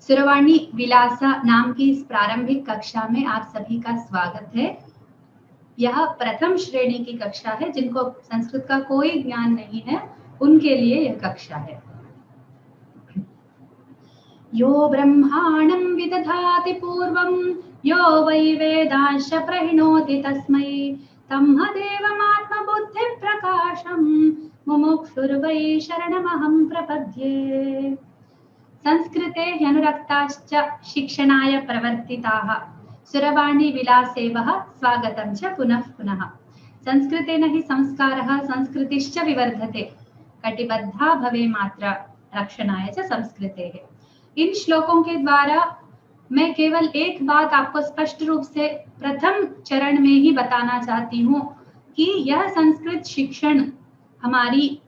सुरवाणी विलासा नाम की इस प्रारंभिक कक्षा में आप सभी का स्वागत है। यह प्रथम श्रेणी की कक्षा है। जिनको संस्कृत का कोई ज्ञान नहीं है उनके लिए यह कक्षा है। यो ब्रह्माणं विदधाति पूर्वं यो वै वेदांश प्रणोति तस्मै तन्मदेवमात्मबुद्धिप्रकाशं मुमुक्षुर्वै शरणमहं प्रपद्ये। संस्कृते ह्यनुरक्ताश्च शिक्षणाय प्रवर्तिताः सुरवाणी विलासेवः स्वागतं च पुनः पुनः। संस्कृतेन हि संस्कारः संस्कृतिश्च विवर्धते कटिबद्धा भवे मात्र रक्षणाय च संस्कृतेः। इन श्लोकों के द्वारा मैं केवल एक बात आपको स्पष्ट रूप से प्रथम चरण में ही बताना चाहती हूँ कि यह संस्कृत शिक्षण हमारी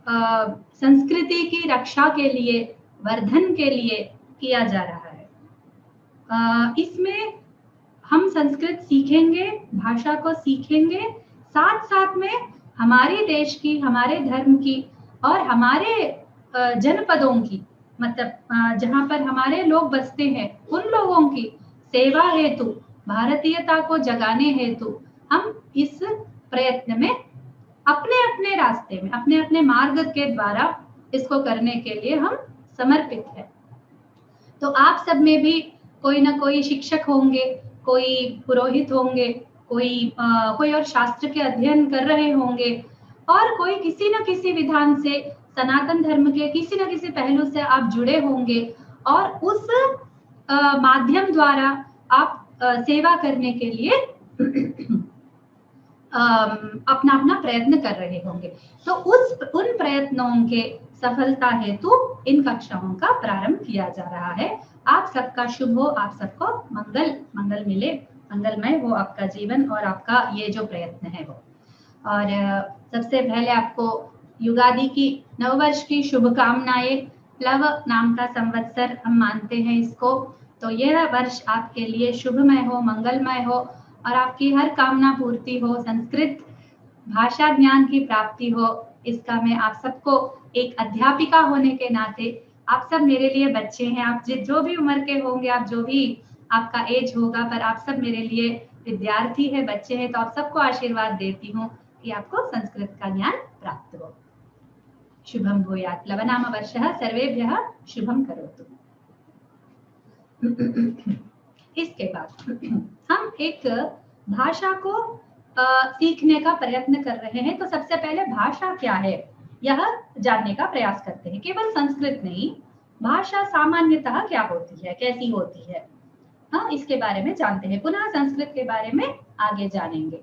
संस्कृति की रक्षा के लिए, वर्धन के लिए किया जा रहा है। इसमें हम संस्कृत सीखेंगे, भाषा को सीखेंगे, साथ साथ में हमारे देश की, हमारे धर्म की और हमारे जनपदों की, मतलब जहाँ पर हमारे लोग बसते हैं उन लोगों की सेवा हेतु, भारतीयता को जगाने हेतु हम इस प्रयत्न में अपने अपने रास्ते में, अपने अपने मार्ग के द्वारा इसको करने के लिए हम समर्पित है। तो आप सब में भी कोई ना कोई शिक्षक होंगे, कोई पुरोहित होंगे, कोई और शास्त्र के अध्ययन कर रहे होंगे और कोई किसी न किसी विधान से सनातन धर्म के किसी न किसी पहलू से आप जुड़े होंगे और उस माध्यम द्वारा आप सेवा करने के लिए अपना अपना प्रयत्न कर रहे होंगे। तो उन प्रयत्नों के सफलता हेतु इन कक्षाओं का प्रारंभ किया जा रहा है। आप सबका शुभ हो, आप सबको मंगल मिले, मंगलमय हो आपका जीवन और आपका ये जो प्रयत्न है वो। और सबसे पहले आपको युगादि की, नववर्ष की शुभकामनाएं। प्लव नाम का संवत्सर हम मानते हैं इसको, तो यह वर्ष आपके लिए शुभमय हो, मंगलमय हो और आपकी हर कामना पूर्ति हो, संस्कृत भाषा ज्ञान की प्राप्ति हो। इसका मैं आप सबको एक अध्यापिका होने के नाते, आप सब मेरे लिए बच्चे हैं, आप जो भी उम्र के होंगे, आप जो भी आपका एज होगा, पर आप सब मेरे लिए विद्यार्थी है, बच्चे हैं, तो आप सबको आशीर्वाद देती हूँ कि आपको संस्कृत का ज्ञान प्राप्त हो। शुभम भूयात्। प्लवनाम वर्षः सर्वेभ्यः शुभम करोतु। इसके बाद हम एक भाषा को सीखने का प्रयत्न कर रहे हैं। तो सबसे पहले भाषा क्या है यह जानने का प्रयास करते हैं। केवल संस्कृत नहीं, भाषा सामान्यतः क्या होती है, कैसी होती है, हाँ, इसके बारे में जानते हैं। पुनः संस्कृत के बारे में आगे जानेंगे।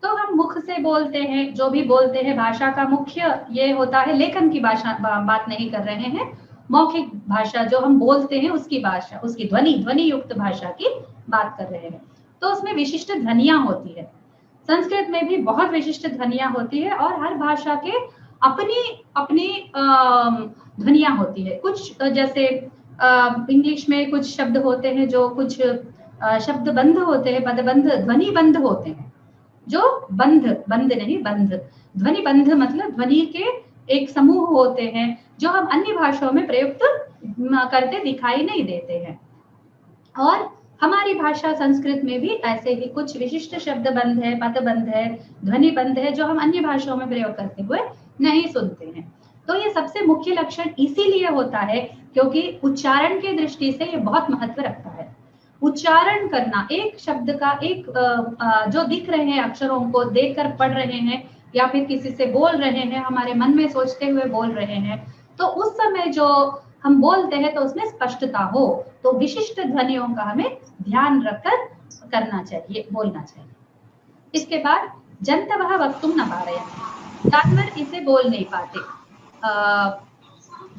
तो हम मुख से बोलते हैं, जो भी बोलते हैं, भाषा का मुख्य ये होता है, लेखन की भाषा बात नहीं कर रहे हैं, मौखिक भाषा जो हम बोलते हैं उसकी भाषा, उसकी ध्वनि युक्त भाषा की बात कर रहे हैं। तो उसमें विशिष्ट ध्वनियां होती है। संस्कृत में भी बहुत विशिष्ट ध्वनियां होती है और हर भाषा के अपनी अपनी ध्वनियां होती है। कुछ जैसे इंग्लिश में कुछ शब्द होते हैं जो कुछ शब्द बंध होते हैं, पदबंध, ध्वनि बंध होते हैं, जो बंध नहीं बंध, ध्वनि बंध मतलब ध्वनि के एक समूह होते हैं जो हम अन्य भाषाओं में प्रयुक्त करते दिखाई नहीं देते हैं। और हमारी भाषा संस्कृत में भी ऐसे ही कुछ विशिष्ट शब्द बंध है, पदबंध है, ध्वनि बंध है जो हम अन्य भाषाओं में प्रयोग करते हुए नहीं सुनते हैं। तो ये सबसे मुख्य लक्षण इसीलिए होता है क्योंकि उच्चारण की दृष्टि से ये बहुत महत्व रखता है। उच्चारण करना, एक शब्द का एक जो दिख रहे हैं अक्षरों को देखकर पढ़ रहे हैं या फिर किसी से बोल रहे हैं, हमारे मन में सोचते हुए बोल रहे हैं, तो उस समय जो हम बोलते हैं तो उसमें स्पष्टता हो, तो विशिष्ट ध्वनियों का हमें ध्यान रखकर करना चाहिए, बोलना चाहिए। इसके बाद जंतवः वक्तुं न पारयन्ति, जानवर इसे बोल नहीं पाते।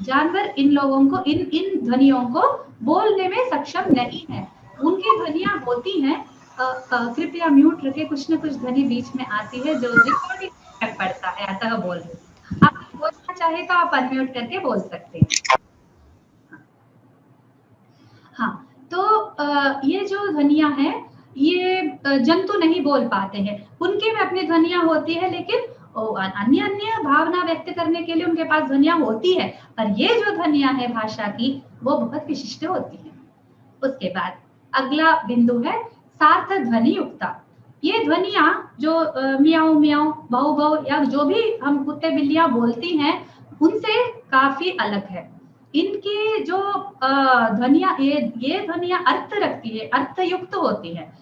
जानवर इन लोगों को, इन ध्वनियों को बोलने में सक्षम नहीं है। उनकी ध्वनियां होती हैं, कृपया म्यूट रखे, कुछ न कुछ ध्वनि बीच में आती है जो रिकॉर्डिंग में पड़ता है, अतः बोल रही। आप बोलना चाहे तो आप अनम्यूट करके बोल सकते हैं। हाँ, तो ये जो ध्वनियां हैं ये जंतु नहीं बोल पाते हैं, उनके में अपनी ध्वनियां होती है, लेकिन अन्य अन्य भावना व्यक्त करने के लिए उनके पास ध्वनियां होती है, पर ये जो ध्वनियां है भाषा की वो बहुत विशिष्ट होती है। उसके बाद अगला बिंदु है सार्थ ध्वनि युक्ता। ये ध्वनियां जो मियाऊ मियाऊ, भौ भौ या जो भी हम कुत्ते बिल्लियां बोलती हैं उनसे काफी अलग है। इनकी जो ध्वनियां, ये ध्वनियां अर्थ रखती है, अर्थयुक्त होती है।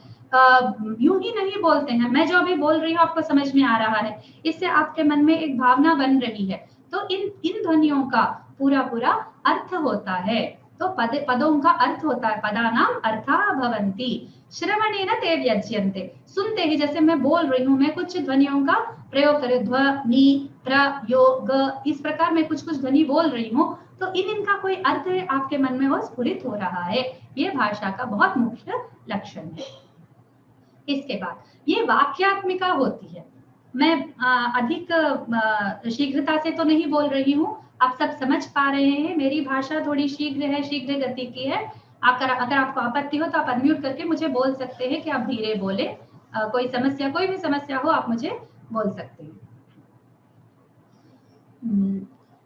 यूं ही नहीं बोलते हैं, मैं जो अभी बोल रही हूँ आपको समझ में आ रहा है, इससे आपके मन में एक भावना बन रही है। तो इन ध्वनियों का पूरा पूरा अर्थ होता है। तो पदों का अर्थ होता है, पदानाम अर्था भवन्ति श्रवणेन ते व्यज्यन्ते। सुनते ही, जैसे मैं बोल रही हूँ, मैं कुछ ध्वनियों का प्रयोग करें, ध्व नी प्र यो ग, इस प्रकार मैं कुछ कुछ ध्वनि बोल रही हूँ, तो इनका कोई अर्थ आपके मन में वो स्फुरित हो रहा है। ये भाषा का बहुत मुख्य लक्षण है। इसके बाद ये वाक्यात्मिका होती है। मैं अधिक शीघ्रता से तो नहीं बोल रही हूँ, आप सब समझ पा रहे हैं, मेरी भाषा थोड़ी शीघ्र है, शीघ्र गति की है। अगर आपको आपत्ति हो तो आप अनम्यूट करके मुझे बोल सकते हैं कि आप धीरे बोले। कोई भी समस्या हो आप मुझे बोल सकते हैं।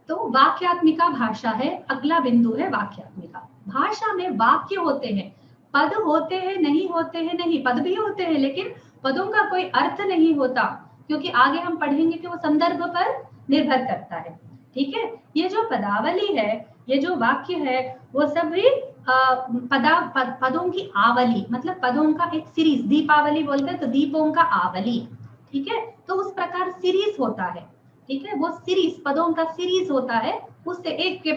तो वाक्यात्मिका भाषा है, अगला बिंदु है वाक्यात्मिका। भाषा में वाक्य होते हैं, पद होते हैं नहीं होते हैं नहीं, पद भी होते हैं लेकिन पदों का कोई अर्थ नहीं होता, क्योंकि आगे हम पढ़ेंगे कि वो संदर्भ पर निर्भर करता है। ठीक है, ये जो पदावली है, ये जो वाक्य है, वो सभी पदों की आवली, मतलब पदों का एक सीरीज, दीपावली बोलते हैं तो दीपों का आवली। ठीक है, तो उस प्रकार सीरीज होता है। ठीक है, वो सीरीज, पदों का सीरीज होता है, उससे एक के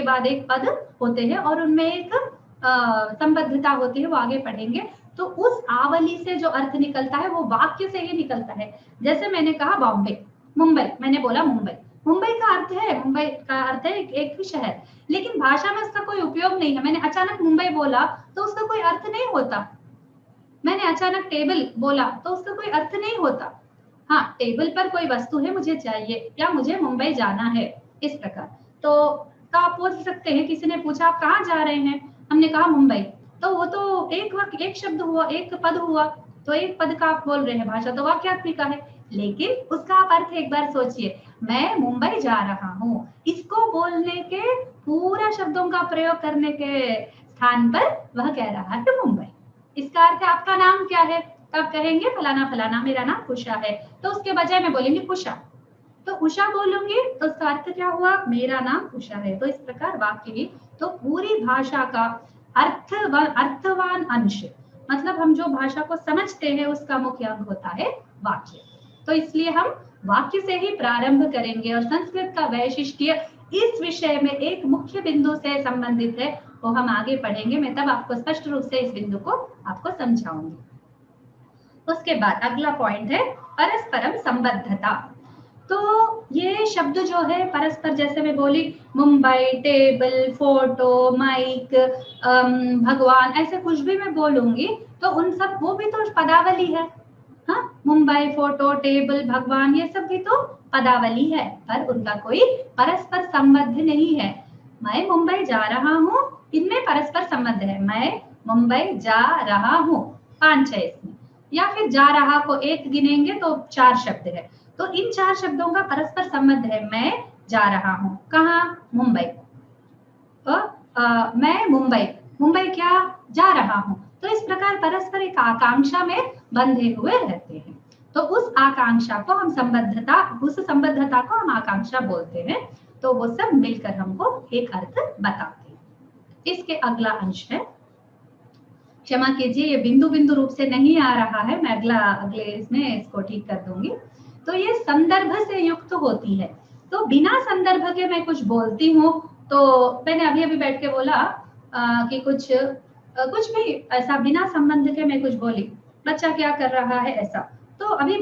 बाद एक पद होते हैं और उनमें एक संबद्धता होती है, वो आगे पढ़ेंगे। तो उस आवली से जो अर्थ निकलता है वो वाक्य से ही निकलता है। जैसे मैंने कहा बॉम्बे, मुंबई, मैंने बोला मुंबई, मुंबई का अर्थ है, मुंबई का अर्थ है एक शहर, लेकिन भाषा में उसका कोई उपयोग नहीं है। मैंने अचानक मुंबई बोला तो उसका कोई अर्थ नहीं होता। मैंने अचानक टेबल बोला तो उसका कोई अर्थ नहीं होता। हाँ, टेबल पर कोई वस्तु है, मुझे चाहिए, या मुझे मुंबई जाना है, इस प्रकार। तो आप पूछ सकते हैं, किसी ने पूछा आप कहाँ जा रहे हैं, हमने कहा मुंबई, तो वो तो एक शब्द हुआ, एक पद हुआ, तो एक पद का आप बोल रहे हैं, भाषा तो वाक्यात्मिका है। लेकिन उसका आप अर्थ एक बार सोचिए, मैं मुंबई जा रहा हूँ, इसको बोलने के पूरा शब्दों का प्रयोग करने के स्थान पर वह कह रहा है मुंबई। इसका अर्थ आपका नाम क्या है, तब कहेंगे फलाना फलाना, मेरा नाम उषा है, तो उसके बजाय मैं बोलेंगे उषा, तो उषा बोलूंगी तो उसका अर्थ क्या हुआ, मेरा नाम उषा है। तो इस प्रकार वाक्य ही, तो पूरी भाषा का अर्थवान अंश, मतलब हम जो भाषा को समझते हैं उसका मुख्य अंग होता है वाक्य। तो इसलिए हम वाक्य से ही प्रारंभ करेंगे, और संस्कृत का वैशिष्ट्य इस विषय में एक मुख्य बिंदु से संबंधित है, वो हम आगे पढ़ेंगे, मैं तब आपको स्पष्ट रूप से इस बिंदु को आपको समझाऊंगी। उसके बाद अगला पॉइंट है परस्परम संबद्धता। तो ये शब्द जो है परस्पर, जैसे मैं बोली मुंबई, टेबल, फोटो, माइक, भगवान, ऐसे कुछ भी मैं बोलूंगी तो उन सब, वो भी तो पदावली है। हाँ, मुंबई, फोटो, टेबल, भगवान, ये सब भी तो पदावली है, पर उनका कोई परस्पर संबंध नहीं है। मैं मुंबई जा रहा हूँ, इनमें परस्पर संबंध है, मैं मुंबई जा रहा हूँ, 5-6 इसमें, या फिर जा रहा को एक गिनेंगे तो 4 शब्द है, तो इन 4 शब्दों का परस्पर संबंध है। मैं जा रहा हूँ कहाँ, मुंबई, तो मैं मुंबई क्या, जा रहा हूँ। तो इस प्रकार परस्पर एक आकांक्षा में बंधे हुए रहते हैं, तो उस आकांक्षा को हम संबद्धता, उस संबद्धता को हम आकांक्षा बोलते हैं। तो वो सब मिलकर हमको एक अर्थ बताते हैं। इसके अगला अंश है, क्षमा कीजिए ये बिंदु बिंदु रूप से नहीं आ रहा है, मैं अगले इसमें इसको ठीक कर दूंगी। तो ये संदर्भ से युक्त होती है। तो बिना संदर्भ के मैं कुछ बोलती हूँ, तो मैंने अभी अभी बैठ के बोला कि कुछ भी ऐसा बिना संबंध के मैं कुछ बोली, बच्चा क्या कर रहा है ऐसा, तो अभी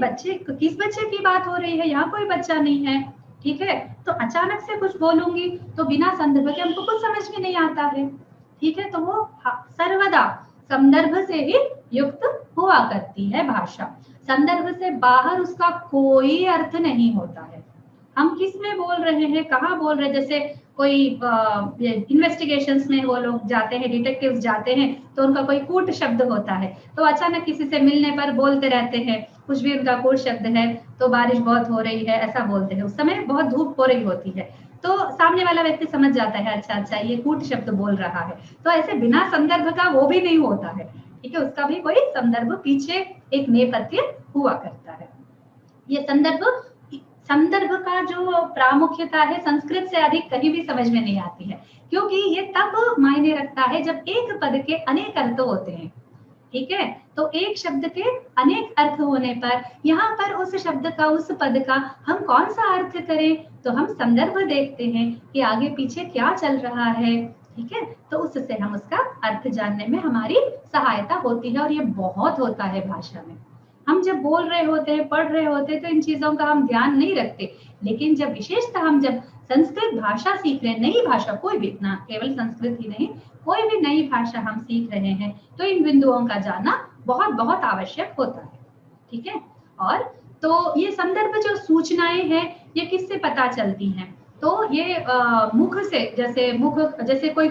किस बच्चे की बात हो रही है, यहाँ कोई बच्चा नहीं है। ठीक है, तो अचानक से कुछ बोलूंगी तो बिना संदर्भ के हमको कुछ समझ में नहीं आता है। ठीक है, तो वो सर्वदा संदर्भ से ही युक्त हुआ करती है भाषा। संदर्भ से बाहर उसका कोई अर्थ नहीं होता है। हम किस में बोल रहे हैं, कहाँ बोल रहे हैं, जैसे कोई इन्वेस्टिगेशंस में वो लोग जाते हैं, डिटेक्टिव्स जाते हैं, तो उनका कोई कूट शब्द होता है, तो अचानक किसी से मिलने पर बोलते रहते हैं, कुछ भी उनका कूट शब्द है, तो बारिश बहुत हो रही है ऐसा बोलते हैं, उस समय बहुत धूप हो रही होती है, तो सामने वाला व्यक्ति समझ जाता है अच्छा अच्छा ये कूट शब्द बोल रहा है। तो ऐसे बिना संदर्भ का वो भी नहीं होता है, ठीक है, उसका भी कोई संदर्भ पीछे एक नेपथ्य हुआ करता है। ये संदर्भ का जो प्रामुख्यता है संस्कृत से अधिक कहीं भी समझ में नहीं आती है, क्योंकि ये तब मायने रखता है जब एक पद के अनेक अर्थ होते हैं, ठीक है, तो एक शब्द के अनेक अर्थ होने पर यहाँ पर उस शब्द का, उस पद का हम कौन सा अर्थ करें, तो हम संदर्भ देखते हैं कि आगे पीछे क्या चल रहा है, ठीक है, तो उससे हम उसका अर्थ जानने में हमारी सहायता होती है। और ये बहुत होता है भाषा में, हम जब बोल रहे होते हैं, पढ़ रहे होते हैं, तो इन चीजों का हम ध्यान नहीं रखते, लेकिन जब विशेषतः हम जब संस्कृत भाषा सीख रहे हैं, नई भाषा कोई भी, ना केवल संस्कृत ही नहीं, कोई भी नई भाषा हम सीख रहे हैं, तो इन बिंदुओं का जानना बहुत बहुत आवश्यक होता है, ठीक है। और तो ये संदर्भ जो सूचनाएं हैं ये किससे पता चलती हैं, तो ये मुख से, जैसे कोई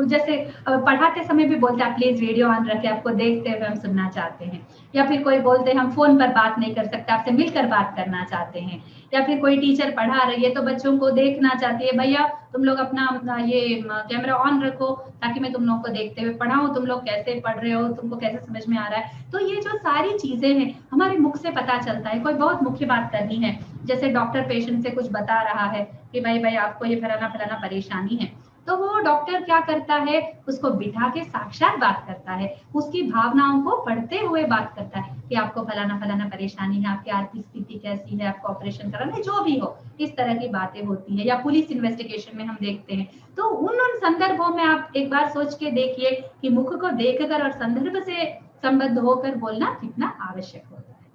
जैसे पढ़ाते समय भी बोलते हैं प्लीज रेडियो ऑन रखे, आपको देखते हुए हम सुनना चाहते हैं, या फिर कोई बोलते हैं हम फोन पर बात नहीं कर सकते, आपसे मिलकर बात करना चाहते हैं, या फिर कोई टीचर पढ़ा रही है तो बच्चों को देखना चाहती है, भैया तुम लोग अपना ये कैमरा ऑन रखो ताकि मैं तुम लोग को देखते हुए पढ़ाऊं, तुम लोग कैसे पढ़ रहे हो, तुमको कैसे समझ में आ रहा है। तो ये जो सारी चीजें हैं हमारे मुख से पता चलता है। कोई बहुत मुख्य बात करनी है, जैसे डॉक्टर पेशेंट से कुछ बता रहा है कि भाई आपको ये फलाना फलाना परेशानी है, तो वो डॉक्टर क्या करता है, उसको बिठा के साक्षात बात करता है, उसकी भावनाओं को पढ़ते हुए बात करता है कि आपको फलाना फलाना परेशानी है, आपकी आर्थिक स्थिति कैसी है, आपको ऑपरेशन कराना है, जो भी हो, इस तरह की बातें होती है। या पुलिस इन्वेस्टिगेशन में हम देखते हैं, तो उन संदर्भों में आप एक बार सोच के देखिए कि मुख को देखकर और संदर्भ से संबद्ध होकर बोलना कितना आवश्यक होता है,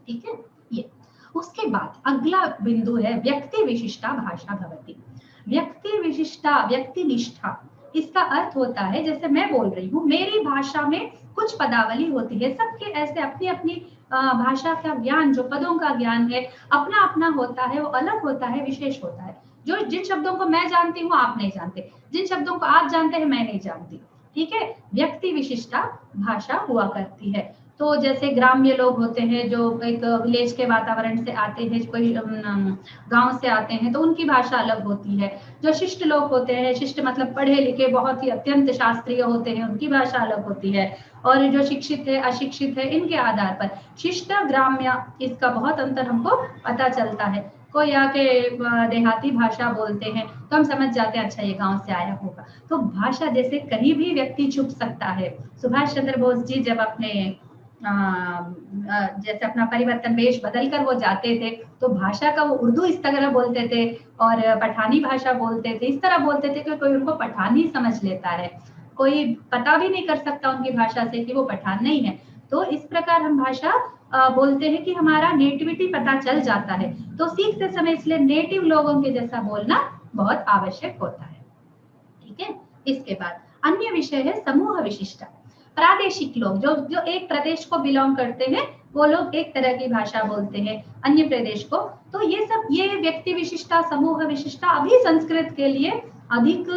ठीक है। ये उसके बाद अगला बिंदु है व्यक्ति विशिष्टा भाषा भवति। व्यक्ति विशिष्टा, व्यक्ति निष्ठा, इसका अर्थ होता है जैसे मैं बोल रही हूँ, मेरी भाषा में कुछ पदावली होती है, सबके ऐसे अपनी अपनी भाषा का ज्ञान, जो पदों का ज्ञान है अपना अपना होता है, वो अलग होता है, विशेष होता है। जो जिन शब्दों को मैं जानती हूँ आप नहीं जानते, जिन शब्दों को आप जानते हैं मैं नहीं जानती, ठीक है। व्यक्ति विशिष्टा भाषा हुआ करती है। तो जैसे ग्राम्य लोग होते हैं जो एक विलेज के वातावरण से आते हैं, कोई गांव से आते हैं, तो उनकी भाषा अलग होती है। जो शिष्ट लोग होते हैं, शिष्ट मतलब पढ़े लिखे बहुत ही अत्यंत शास्त्रीय होते हैं, उनकी भाषा अलग होती है। और जो शिक्षित है, अशिक्षित है, इनके आधार पर शिष्ट ग्राम्य, इसका बहुत अंतर हमको पता चलता है। कोई आके देहाती भाषा बोलते हैं तो हम समझ जाते हैं अच्छा ये गांव से आया होगा। तो भाषा जैसे कहीं भी व्यक्ति छुप सकता है। सुभाष चंद्र बोस जी जब अपने जैसे अपना परिवर्तन वेश बदल कर वो जाते थे, तो भाषा का वो उर्दू इस तरह बोलते थे और पठानी भाषा बोलते थे, इस तरह बोलते थे कि कोई उनको पठानी समझ लेता है, कोई पता भी नहीं कर सकता उनकी भाषा से कि वो पठान नहीं है। तो इस प्रकार हम भाषा बोलते हैं कि हमारा नेटिविटी पता चल जाता है। तो सीखते समय इसलिए नेटिव लोगों के जैसा बोलना बहुत आवश्यक होता है, ठीक है। इसके बाद अन्य विषय है समूह विशिष्टा। प्रादेशिक लोग जो जो एक प्रदेश को बिलोंग करते हैं, वो लोग एक तरह की भाषा बोलते हैं अन्य प्रदेश को, तो ये सब, ये व्यक्ति विशिष्टा, समूह विशिष्टा अभी संस्कृत के लिए अधिक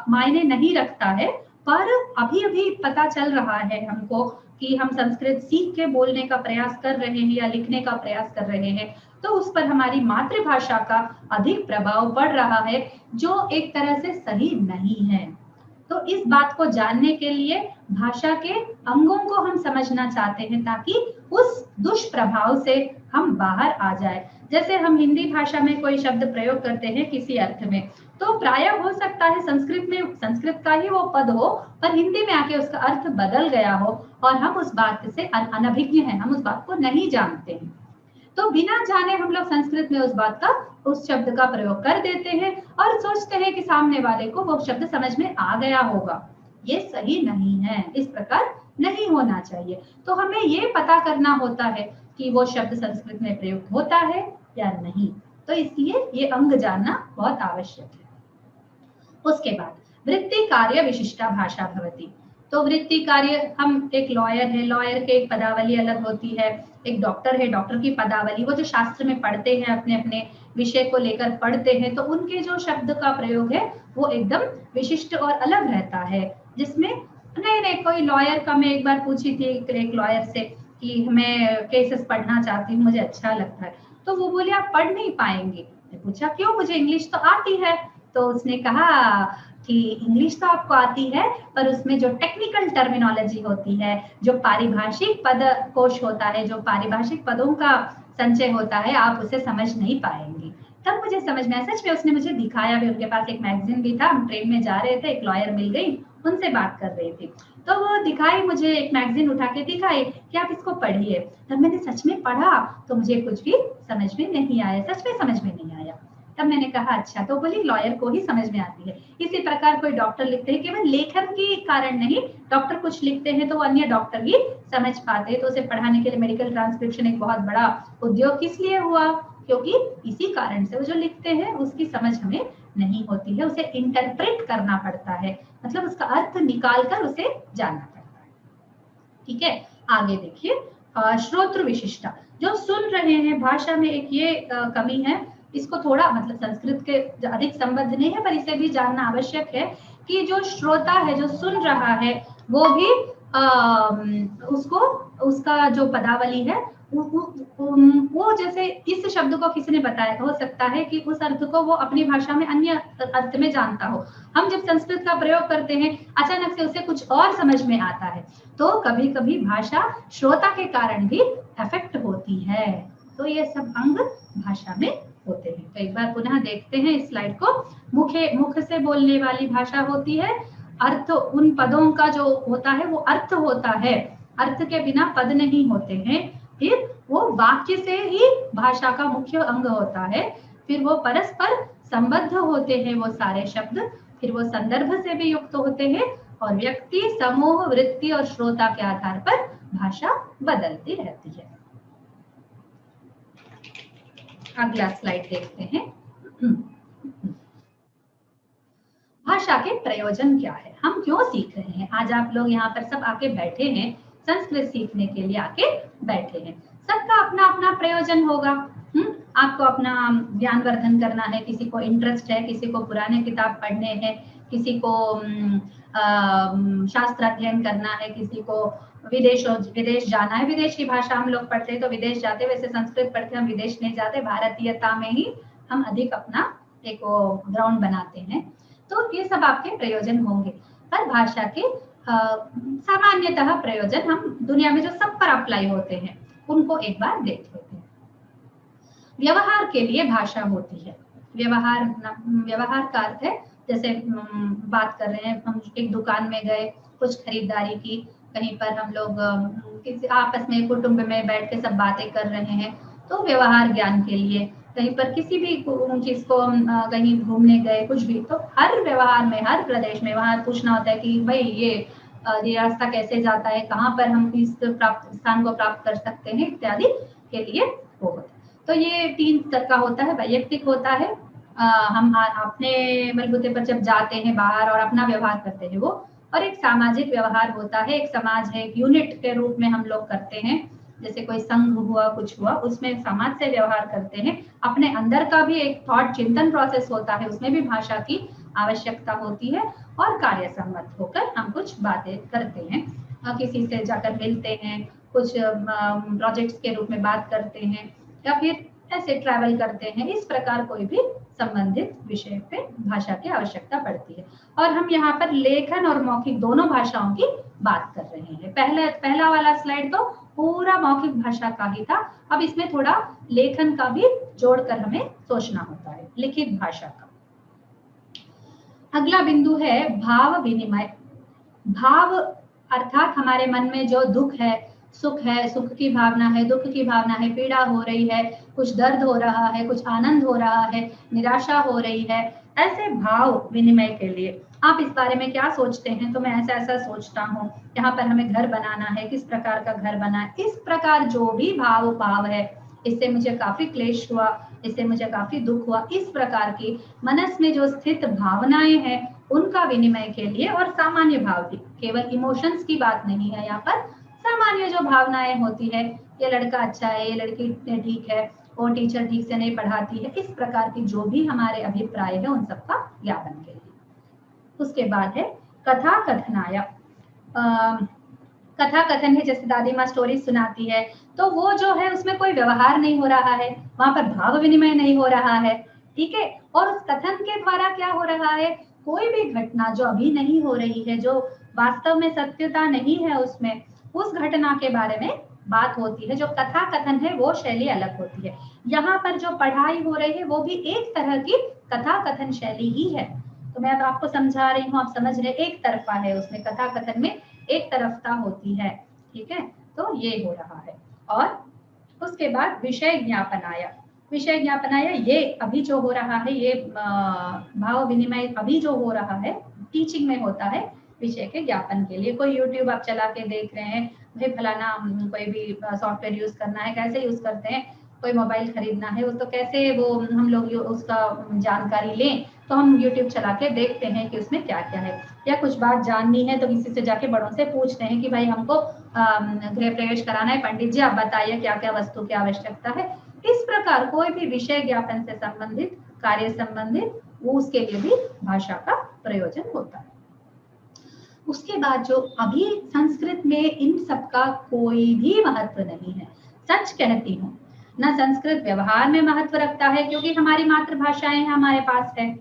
मायने नहीं रखता है, पर अभी अभी पता चल रहा है हमको कि हम संस्कृत सीख के बोलने का प्रयास कर रहे हैं या लिखने का प्रयास कर रहे हैं, तो उस पर हमारी मातृभाषा का अधिक प्रभाव पड़ रहा है, जो एक तरह से सही नहीं है। तो इस बात को जानने के लिए भाषा के अंगों को हम समझना चाहते हैं, ताकि उस दुष्प्रभाव से हम बाहर आ जाए। जैसे हम हिंदी भाषा में कोई शब्द प्रयोग करते हैं किसी अर्थ में, तो प्राय हो सकता है संस्कृत में संस्कृत का ही वो पद हो, पर हिंदी में आके उसका अर्थ बदल गया हो और हम उस बात से अनभिज्ञ हैं, हम उस बात को नहीं जानते हैं। तो बिना जाने हम लोग संस्कृत में उस शब्द का प्रयोग कर देते हैं और सोचते हैं कि सामने वाले को वो शब्द समझ में आ गया होगा। ये सही नहीं है, इस प्रकार नहीं होना चाहिए। तो हमें ये पता करना होता है कि वो शब्द संस्कृत में प्रयुक्त होता है या नहीं, तो इसलिए ये अंग जानना बहुत आवश्यक है। उसके बाद वृत्ति कार्य विशिष्टा भाषा भवति। तो वृत्ति कार्य, हम एक लॉयर है, लॉयर के एक पदावली अलग होती है, एक डॉक्टर है, डॉक्टर की पदावली, वो जो शास्त्र में पढ़ते हैं, अपने अपने विषय को लेकर पढ़ते हैं, तो उनके जो शब्द का प्रयोग है वो एकदम विशिष्ट और अलग रहता है, जिसमें नहीं नहीं कोई लॉयर का, मैं एक बार पूछी थी एक लॉयर से कि मैं केसेस पढ़ना चाहती हूँ, मुझे अच्छा लगता है, तो वो बोले आप पढ़ नहीं पाएंगे। मैं पूछा क्यों, मुझे इंग्लिश तो आती है। तो उसने कहा कि इंग्लिश तो आपको आती है, पर उसमें जो टेक्निकल टर्मिनोलॉजी होती है, जो पारिभाषिक पद कोश होता है, जो पारिभाषिक पदों का संचय होता है, आप उसे समझ नहीं पाएंगे। तब मुझे समझ में आया, सच में उसने मुझे दिखाया भी, उनके पास एक मैगजीन भी था, हम ट्रेन में जा रहे थे, एक लॉयर मिल गई, उनसे बात कर रही थी, तो वो दिखाई, मुझे एक मैगजीन उठा के दिखाई कि आप इसको पढ़िए। तब मैंने सच में पढ़ा तो मुझे कुछ भी समझ में नहीं आया, सच में समझ में नहीं आया। तब मैंने कहा अच्छा, तो बोली लॉयर को ही समझ में आती है। इसी प्रकार कोई डॉक्टर लिखते हैं, केवल लेखन के कारण नहीं, डॉक्टर कुछ लिखते हैं तो अन्य डॉक्टर भी समझ पाते हैं, तो उसे पढ़ाने के लिए मेडिकल ट्रांसक्रिप्शन एक बहुत बड़ा उद्योग किस लिए हुआ, क्योंकि इसी कारण से वो जो लिखते हैं उसकी समझ हमें नहीं होती है, उसे इंटरप्रेट करना पड़ता है, मतलब उसका अर्थ निकाल कर उसे जानना पड़ता है। ठीक है, आगे देखिए, श्रोत्र विशिष्टता, जो सुन रहे हैं, भाषा में एक ये कमी है, इसको थोड़ा, मतलब संस्कृत के अधिक संबंध नहीं है, पर इसे भी जानना आवश्यक है कि जो श्रोता है, जो सुन रहा है, वो भी उसको, उसका जो पदावली है वो जैसे इस शब्द को किसी ने बताया, हो सकता है कि उस अर्थ को वो अपनी भाषा में अन्य अर्थ में जानता हो। हम जब संस्कृत का प्रयोग करते हैं, अचानक से उसे कुछ और समझ में आता है, तो कभी कभी भाषा श्रोता के कारण भी अफेक्ट होती है। तो ये सब अंग भाषा में होते हैं। तो एक बार पुनः देखते हैं इस स्लाइड को। मुख से बोलने वाली भाषा होती है, अर्थ उन पदों का जो होता है वो अर्थ होता है, अर्थ के बिना पद नहीं होते हैं। फिर वो वाक्य से ही भाषा का मुख्य अंग होता है, फिर वो परस्पर संबद्ध होते हैं वो सारे शब्द, फिर वो संदर्भ से भी युक्त होते हैं, और व्यक्ति, समूह, वृत्ति और श्रोता के आधार पर भाषा बदलती रहती है। अगला स्लाइड देखते हैं। भाषा के प्रयोजन क्या है, हम क्यों सीख रहे हैं? आज आप लोग यहाँ पर सब आके बैठे हैं, संस्कृत सीखने के लिए आके बैठे हैं, सबका अपना अपना प्रयोजन होगा। आपको अपना ज्ञान वर्धन करना है, किसी को इंटरेस्ट है, किसी को पुराने किताब पढ़ने हैं, किसी को शास्त्र अध्ययन करना है, किसी को विदेश जाना है, विदेश की भाषा हम लोग पढ़ते हैं तो विदेश जाते, वैसे संस्कृत पढ़ते हम विदेश नहीं जाते, भारतीयता में ही हम अधिक अपना एक ग्राउंड बनाते हैं। तो ये सब आपके प्रयोजन होंगे, पर भाषा के सामान्यतः प्रयोजन हम दुनिया में जो सब पर अप्लाई होते हैं उनको एक बार देख लेते हैं। व्यवहार के लिए भाषा होती है। व्यवहार का अर्थ है, जैसे बात कर रहे हैं, हम एक दुकान में गए, कुछ खरीदारी की, कहीं पर हम लोग किसी आपस में कुटुंब में बैठ के सब बातें कर रहे हैं, तो व्यवहार ज्ञान के लिए, कहीं पर किसी भी चीज को कहीं घूमने गए, कुछ भी, तो हर व्यवहार में, हर प्रदेश में वहां पूछना होता है कि भाई ये रास्ता कैसे जाता है, कहाँ पर हम इस स्थान को प्राप्त कर सकते हैं, इत्यादि के लिए वो होता है। तो ये 3 स्तर का होता है। वैयक्तिक होता है, हम अपने बलबूते पर जब जाते हैं बाहर और अपना व्यवहार करते हैं वो, और एक सामाजिक व्यवहार होता है, एक समाज है, एक यूनिट के रूप में हम लोग करते हैं, जैसे कोई संघ हुआ, कुछ हुआ, उसमें समाज से व्यवहार करते हैं। अपने अंदर का भी एक थॉट चिंतन प्रोसेस होता है, उसमें भी भाषा की आवश्यकता होती है, और कार्य सम्मत होकर हम कुछ बातें करते हैं, किसी से जाकर मिलते हैं, कुछ प्रोजेक्ट्स के रूप में बात करते हैं, या फिर ऐसे ट्रैवल करते हैं, इस प्रकार कोई भी संबंधित विषय पे भाषा की आवश्यकता पड़ती है। और हम यहाँ पर लेखन और मौखिक दोनों भाषाओं की बात कर रहे हैं। पहला वाला स्लाइड तो पूरा मौखिक भाषा का ही था, अब इसमें थोड़ा लेखन का भी जोड़कर हमें सोचना होता है, लिखित भाषा का। अगला बिंदु है भाव विनिमय। भाव अर्थात हमारे मन में जो दुख है, सुख है, सुख की भावना है, दुख की भावना है, पीड़ा हो रही है, कुछ दर्द हो रहा है, कुछ आनंद हो रहा है, निराशा हो रही है, ऐसे भाव विनिमय के लिए आप इस बारे में क्या सोचते हैं? तो मैं ऐसा ऐसा सोचता हूँ, यहाँ पर हमें घर बनाना है, किस प्रकार का घर बना है, इस प्रकार जो भी भाव है, इससे मुझे काफी क्लेश हुआ, इससे मुझे काफी दुख हुआ, इस प्रकार की मनस में जो स्थित भावनाएं हैं उनका विनिमय के लिए, और सामान्य भाव भी, केवल इमोशंस की बात नहीं है यहाँ पर, सामान्य जो भावनाएं होती है, ये लड़का अच्छा है, ये लड़की ठीक है, वो टीचर ठीक से नहीं पढ़ाती है, इस प्रकार की जो भी हमारे अभिप्राय है उन सबका ज्ञापन के लिए। उसके बाद है कथा कथनाय। कथा कथन है, जैसे दादी माँ स्टोरी सुनाती है, तो वो जो है उसमें कोई व्यवहार नहीं हो रहा है, वहां पर भाव विनिमय नहीं हो रहा है, ठीक है। और उस कथन के द्वारा क्या हो रहा है, कोई भी घटना जो अभी नहीं हो रही है, जो वास्तव में सत्यता नहीं है उसमें, उस घटना के बारे में बात होती है। जो कथा कथन है वो शैली अलग होती है। यहाँ पर जो पढ़ाई हो रही है वो भी एक तरह की कथा कथन शैली ही है। तो मैं अब आपको समझा रही हूँ, आप समझ रहे, एक तरफा है उसमें, कथा कथन में एक तरफता होती है, ठीक है। तो ये हो रहा है। और उसके बाद विषय ज्ञापन आया। विषय ज्ञापन आया, ये अभी जो हो रहा है, ये भाव विनिमय अभी जो हो रहा है टीचिंग में होता है विषय के ज्ञापन के लिए। कोई यूट्यूब आप चला के देख रहे हैं, भाई फलाना कोई भी सॉफ्टवेयर यूज करना है, कैसे यूज करते हैं, कोई मोबाइल खरीदना है वो तो कैसे वो हम लोग उसका जानकारी लें, तो हम यूट्यूब चला के देखते हैं कि उसमें क्या क्या है। या कुछ बात जाननी है तो किसी से जाके बड़ों से पूछते हैं कि भाई हमको गृह प्रवेश कराना है, पंडित जी आप बताइए क्या क्या वस्तु की आवश्यकता है। इस प्रकार कोई भी विषय ज्ञापन से संबंधित, कार्य संबंधित, वो उसके लिए भी भाषा का प्रयोजन होता है। उसके बाद जो अभी संस्कृत में इन सब का कोई भी महत्व नहीं है, सच कहती हूँ ना। संस्कृत व्यवहार में महत्व रखता है क्योंकि हमारी मातृभाषाएं हमारे पास है,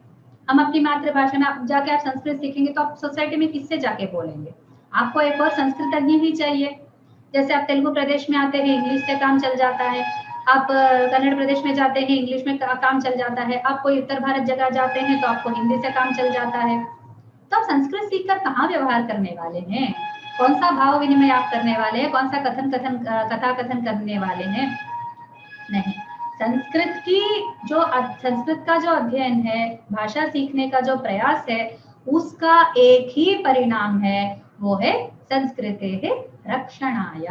हम अपनी मातृभाषा में, आप जाके आप संस्कृत सीखेंगे तो आप सोसाइटी में किससे जाके बोलेंगे, आपको एक और संस्कृतज्ञ ही चाहिए। जैसे आप तेलुगु प्रदेश में आते हैं, इंग्लिश से काम चल जाता है, आप कन्नड़ प्रदेश में जाते हैं, इंग्लिश में काम चल जाता है, आप कोई उत्तर भारत जगह जाते हैं तो आपको हिंदी से काम चल जाता है। तो आप संस्कृत सीखकर कहाँ व्यवहार करने वाले हैं, कौन सा भाव विनिमय आप करने वाले हैं, कौन सा कथा कथन करने वाले हैं, नहीं। संस्कृत का जो अध्ययन है, भाषा सीखने का जो प्रयास है, उसका एक ही परिणाम है, वो है संस्कृतेः रक्षणाय।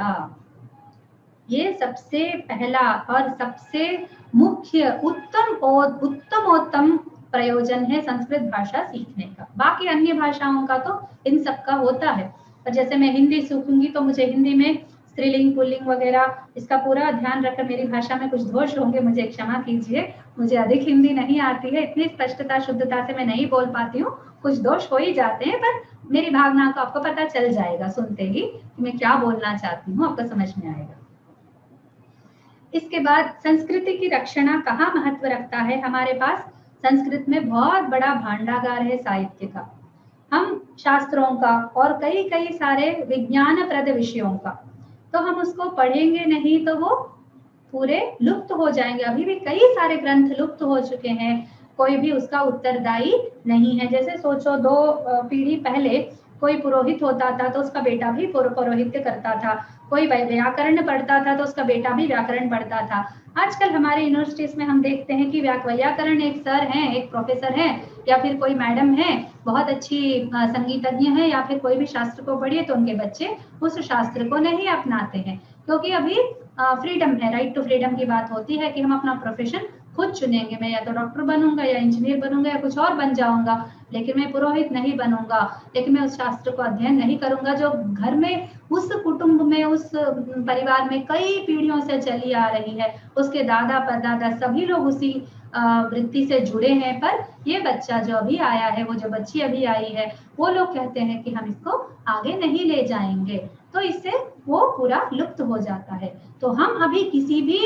ये सबसे पहला और सबसे मुख्य उत्तमोत्तम प्रयोजन है संस्कृत भाषा सीखने का। बाकी अन्य भाषाओं का तो इन सब का होता है, पर जैसे मैं हिंदी सीखूंगी तो मुझे हिंदी में स्त्रीलिंग पुल्लिंग वगैरह इसका पूरा ध्यान रखकर, मेरी भाषा में कुछ दोष होंगे मुझे क्षमा कीजिए, मुझे अधिक हिंदी नहीं आती है, इतनी स्पष्टता शुद्धता से मैं नहीं बोल पाती हूँ, कुछ दोष हो ही जाते हैं, पर मेरी भावना को आपको पता चल जाएगा सुनते ही कि मैं क्या बोलना चाहती हूँ, आपको समझ में आएगा। इसके बाद संस्कृति की रक्षणा कहाँ महत्व रखता है, हमारे पास संस्कृत में बहुत बड़ा भांडागार है साहित्य का, हम शास्त्रों का और कई कई सारे विज्ञानप्रद विषयों का, तो हम उसको पढ़ेंगे नहीं तो वो पूरे लुप्त हो जाएंगे। अभी भी कई सारे ग्रंथ लुप्त हो चुके हैं, कोई भी उसका उत्तरदायी नहीं है। जैसे सोचो 2 पीढ़ी पहले कोई पुरोहित होता था तो उसका बेटा भी पौरोहित्य करता था, कोई व्याकरण पढ़ता था तो उसका बेटा भी व्याकरण पढ़ता था। आजकल हमारे यूनिवर्सिटीज में हम देखते हैं कि व्याकरण एक सर हैं, एक प्रोफेसर हैं, या फिर कोई मैडम है बहुत अच्छी संगीतज्ञ है, या फिर कोई भी शास्त्र को पढ़िए तो उनके बच्चे उस शास्त्र को नहीं अपनाते हैं, क्योंकि अभी फ्रीडम है, राइट टू फ्रीडम की बात होती है कि हम अपना प्रोफेशन खुद चुनेंगे। मैं या तो डॉक्टर बनूंगा या इंजीनियर बनूंगा या कुछ और बन जाऊंगा, लेकिन मैं पुरोहित नहीं बनूंगा, लेकिन मैं उस शास्त्र को अध्ययन नहीं करूंगा जो घर में, उस कुटुंब में, उस परिवार में कई पीढ़ियों से चली आ रही है, उसके दादा परदादा सभी लोग उसी वृत्ति से जुड़े हैं। पर ये बच्चा जो अभी आया है, वो जो बच्ची अभी आई है, वो लोग कहते हैं कि हम इसको आगे नहीं ले जाएंगे, तो इससे वो पूरा लुप्त हो जाता है। तो हम अभी किसी भी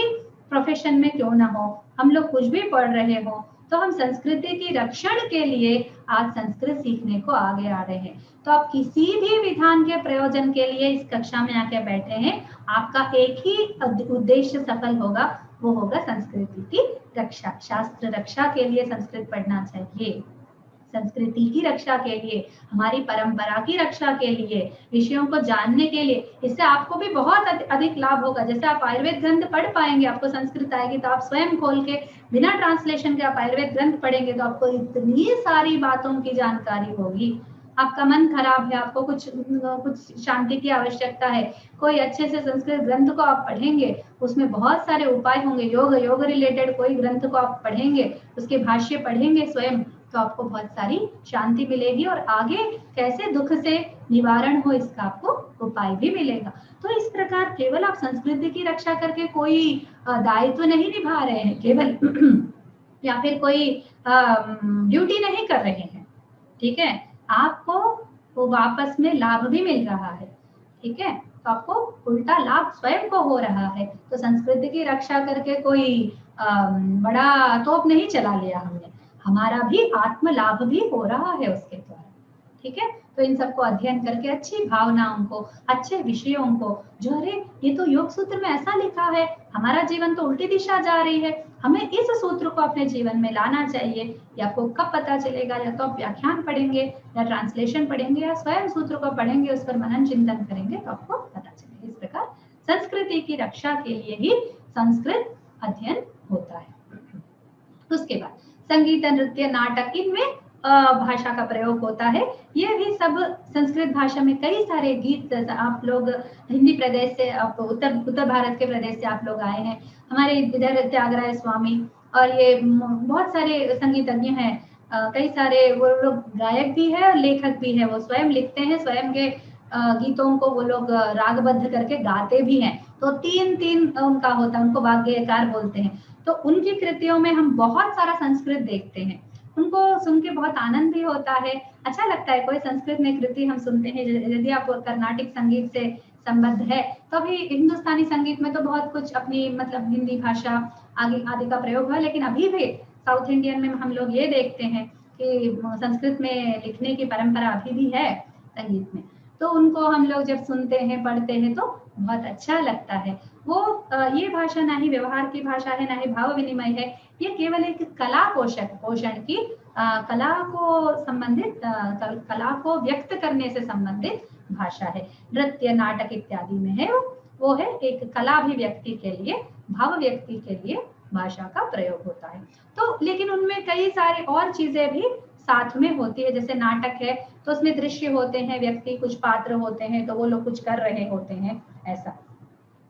प्रोफेशन में क्यों ना हो, हम लोग कुछ भी पढ़ रहे हो, तो हम संस्कृति की रक्षण के लिए आज संस्कृत सीखने को आगे आ रहे हैं। तो आप किसी भी विधान के प्रयोजन के लिए इस कक्षा में आके बैठे हैं, आपका एक ही उद्देश्य सफल होगा, वो होगा संस्कृति की रक्षा। शास्त्र रक्षा के लिए संस्कृत पढ़ना चाहिए, संस्कृति की रक्षा के लिए, हमारी परंपरा की रक्षा के लिए, विषयों को जानने के लिए। इससे आपको भी बहुत अधिक लाभ होगा। जैसे आप आयुर्वेद ग्रंथ पढ़ पाएंगे, आपको संस्कृत आएगी तो आप स्वयं खोल के बिना ट्रांसलेशन के आप आयुर्वेद ग्रंथ पढ़ेंगे तो आपको इतनी सारी बातों की जानकारी होगी। आपका मन खराब है, आपको कुछ शांति की आवश्यकता है, कोई अच्छे से संस्कृत ग्रंथ को आप पढ़ेंगे, उसमें बहुत सारे उपाय होंगे, योग रिलेटेड कोई ग्रंथ को आप पढ़ेंगे, उसके भाष्य पढ़ेंगे स्वयं, तो आपको बहुत सारी शांति मिलेगी और आगे कैसे दुख से निवारण हो इसका आपको उपाय भी मिलेगा। तो इस प्रकार केवल आप संस्कृति की रक्षा करके कोई दायित्व नहीं निभा रहे हैं केवल या फिर कोई ड्यूटी नहीं कर रहे हैं, ठीक है, आपको वो वापस में लाभ भी मिल रहा है, ठीक है, तो आपको उल्टा लाभ स्वयं को हो रहा है। तो संस्कृति की रक्षा करके कोई बड़ा तोप नहीं चला लिया हमने, हमारा भी आत्म लाभ भी हो रहा है उसके द्वारा, ठीक है। तो इन सबको अध्ययन करके अच्छी भावनाओं को, अच्छे विषयों को, जो अरे ये तो योग सूत्र में ऐसा लिखा है, हमारा जीवन तो उल्टी दिशा जा रही है, हमें इस सूत्र को अपने जीवन में लाना चाहिए। ये आपको कब पता चलेगा? या तो आप व्याख्यान पढ़ेंगे या ट्रांसलेशन पढ़ेंगे या स्वयं सूत्र को पढ़ेंगे, उस पर मनन चिंतन करेंगे तो आपको पता चलेगा। इस प्रकार संस्कृति की रक्षा के लिए ही संस्कृत अध्ययन होता है। उसके बाद संगीत, नृत्य, नाटक, इनमें भाषा का प्रयोग होता है। ये भी सब संस्कृत भाषा में कई सारे गीत, आप लोग हिंदी प्रदेश से, आप उत्तर भारत के प्रदेश से आप लोग आए हैं, हमारे इधर त्यागराय स्वामी और ये बहुत सारे संगीतज्ञ हैं, कई सारे वो लोग गायक भी है और लेखक भी है, वो स्वयं लिखते हैं, स्वयं के गीतों को वो लोग रागबद्ध करके गाते भी हैं। तो तीन उनका होता है, उनको वाग्यकार बोलते हैं। तो उनकी कृतियों में हम बहुत सारा संस्कृत देखते हैं, उनको सुन के बहुत आनंद भी होता है, अच्छा लगता है। कोई संस्कृत में कृति हम सुनते हैं, यदि आप कर्नाटिक संगीत से संबद्ध है तो अभी हिंदुस्तानी संगीत में तो बहुत कुछ अपनी मतलब हिंदी भाषा आदि का प्रयोग हुआ, लेकिन अभी भी साउथ इंडियन में हम लोग ये देखते हैं कि संस्कृत में लिखने की परंपरा अभी भी है संगीत में। तो उनको हम लोग जब सुनते हैं, पढ़ते हैं तो बहुत अच्छा लगता है। वो ये भाषा ना ही व्यवहार की भाषा है, ना ही भाव विनिमय है, ये केवल एक कला पोषण की कला को संबंधित कला को व्यक्त करने से संबंधित भाषा है। नृत्य, नाटक इत्यादि में है वो है एक कला अभिव्यक्ति के लिए, भाव व्यक्ति के लिए भाषा का प्रयोग होता है। तो लेकिन उनमें कई सारे और चीजें भी साथ में होती है, जैसे नाटक है तो उसमें दृश्य होते हैं, व्यक्ति कुछ पात्र होते हैं तो वो लोग कुछ कर रहे होते हैं, ऐसा।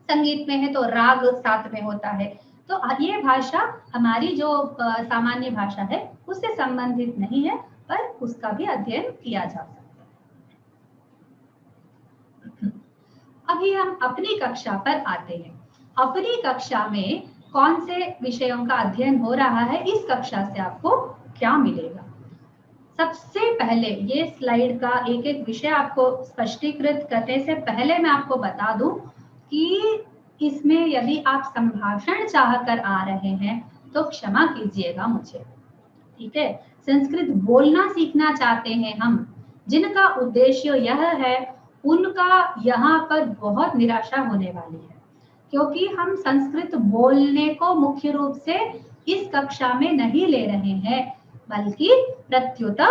संगीत में है तो राग साथ में होता है। तो ये भाषा हमारी जो सामान्य भाषा है उससे संबंधित नहीं है, पर उसका भी अध्ययन किया जा सकता है। अभी हम अपनी कक्षा पर आते हैं। अपनी कक्षा में कौन से विषयों का अध्ययन हो रहा है, इस कक्षा से आपको क्या मिलेगा? सबसे पहले ये स्लाइड का एक एक विषय आपको स्पष्टीकृत करने से पहले मैं आपको बता दूं कि इसमें यदि आप संभाषण चाहकर आ रहे हैं तो क्षमा कीजिएगा मुझे, ठीक है। संस्कृत बोलना सीखना चाहते हैं हम, जिनका उद्देश्य यह है, उनका यहाँ पर बहुत निराशा होने वाली है, क्योंकि हम संस्कृत बोलने को मुख्य रूप से इस कक्षा में नहीं ले रहे हैं, बल्कि प्रत्युत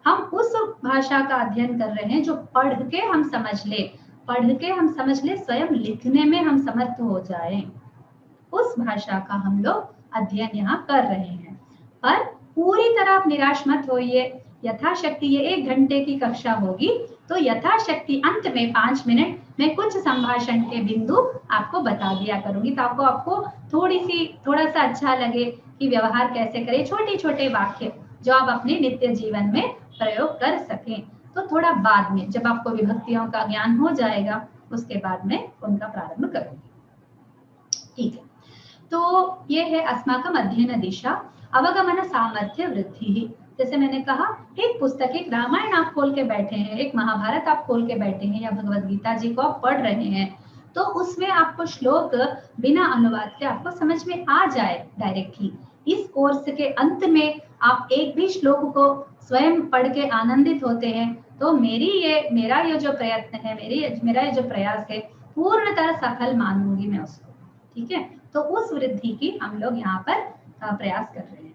हम उस भाषा का अध्ययन कर रहे हैं जो पढ़ के हम समझ ले, स्वयं लिखने में हम समर्थ हो जाएं, उस भाषा का हम लोग अध्ययन यहाँ कर रहे हैं। पर पूरी तरह आप निराश मत होइए, यथाशक्ति ये 1 घंटे की कक्षा होगी, तो यथाशक्ति अंत में 5 मिनट में कुछ संभाषण के बिंदु आपको बता दिया करूंगी, ताकि आपको थोड़ा सा अच्छा लगे कि व्यवहार कैसे करें, छोटे वाक्य जो आप अपने नित्य जीवन में प्रयोग कर सकें। तो थोड़ा बाद में जब आपको विभक्तियों का ज्ञान हो जाएगा, उसके बाद में उनका प्रारंभ करूंगी, ठीक है। तो ये है अस्माकम अध्ययन दिशा अवगमन सामर्थ्य वृद्धि। जैसे मैंने कहा, एक पुस्तक, एक रामायण आप खोल के बैठे हैं, एक महाभारत आप खोल के बैठे हैं, या भगवद गीता जी को आप पढ़ रहे हैं, तो उसमें आपको श्लोक बिना अनुवाद के आपको समझ में आ जाए डायरेक्टली। इस कोर्स के अंत में आप एक भी श्लोक को स्वयं पढ़ के आनंदित होते हैं, तो मेरा ये जो प्रयत्न है, मेरा ये जो प्रयास है, पूर्णतः सफल मानूंगी मैं उसको, ठीक है। तो उस वृद्धि की हम लोग यहाँ पर प्रयास कर रहे हैं।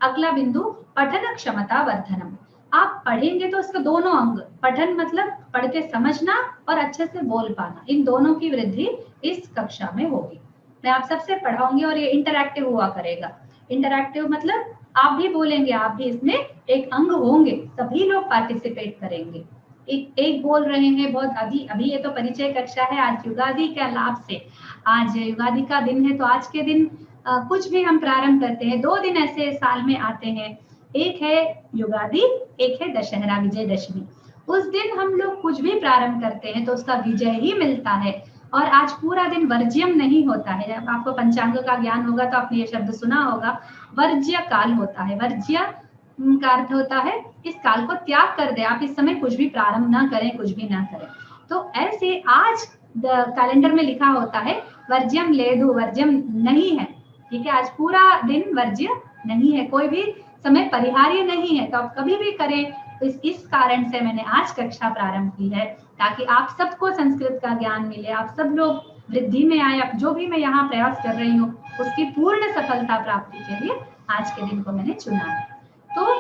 अगला बिंदु, पठन क्षमता वर्धनम। आप पढ़ेंगे तो इसके दोनों अंग, पठन मतलब पढ़ के समझना और अच्छे से बोल पाना, इन दोनों की वृद्धि इस कक्षा में होगी। मैं आप सबसे पढ़ाऊंगी और ये इंटरैक्टिव हुआ करेगा। इंटरैक्टिव मतलब आप भी बोलेंगे, आप भी इसमें एक अंग होंगे, सभी लोग पार्टिसिपेट करेंगे। एक बोल रहे हैं बहुत, अभी ये तो परिचय कक्षा है। आज युगादि के लाभ से, आज युगादि का दिन है, तो आज के दिन कुछ भी हम प्रारंभ करते हैं। 2 दिन ऐसे साल में आते हैं एक है युगादि, एक है दशहरा विजयदशमी। उस दिन हम लोग कुछ भी प्रारंभ करते हैं तो उसका विजय ही मिलता है। और आज पूरा दिन वर्ज्यम नहीं होता है। जब आपको पंचांग का ज्ञान होगा तो आपने ये शब्द सुना होगा, वर्ज्य काल होता है। वर्ज्य का अर्थ होता है इस काल को त्याग कर दे, आप इस समय कुछ भी प्रारंभ ना करें, कुछ भी ना करें। तो ऐसे आज कैलेंडर में लिखा होता है वर्ज्यम लेधु, वर्ज्यम नहीं है, ठीक है, आज पूरा दिन वर्ज्य नहीं है, कोई भी समय परिहार्य नहीं है, तो आप कभी भी करें। इस कारण से मैंने आज कक्षा प्रारंभ की है ताकि आप सबको संस्कृत का ज्ञान मिले, आप सब लोग वृद्धि में आए। अब जो भी मैं यहाँ प्रयास कर रही हूँ उसकी पूर्ण सफलता प्राप्ति के लिए आज के दिन को मैंने चुना है। तो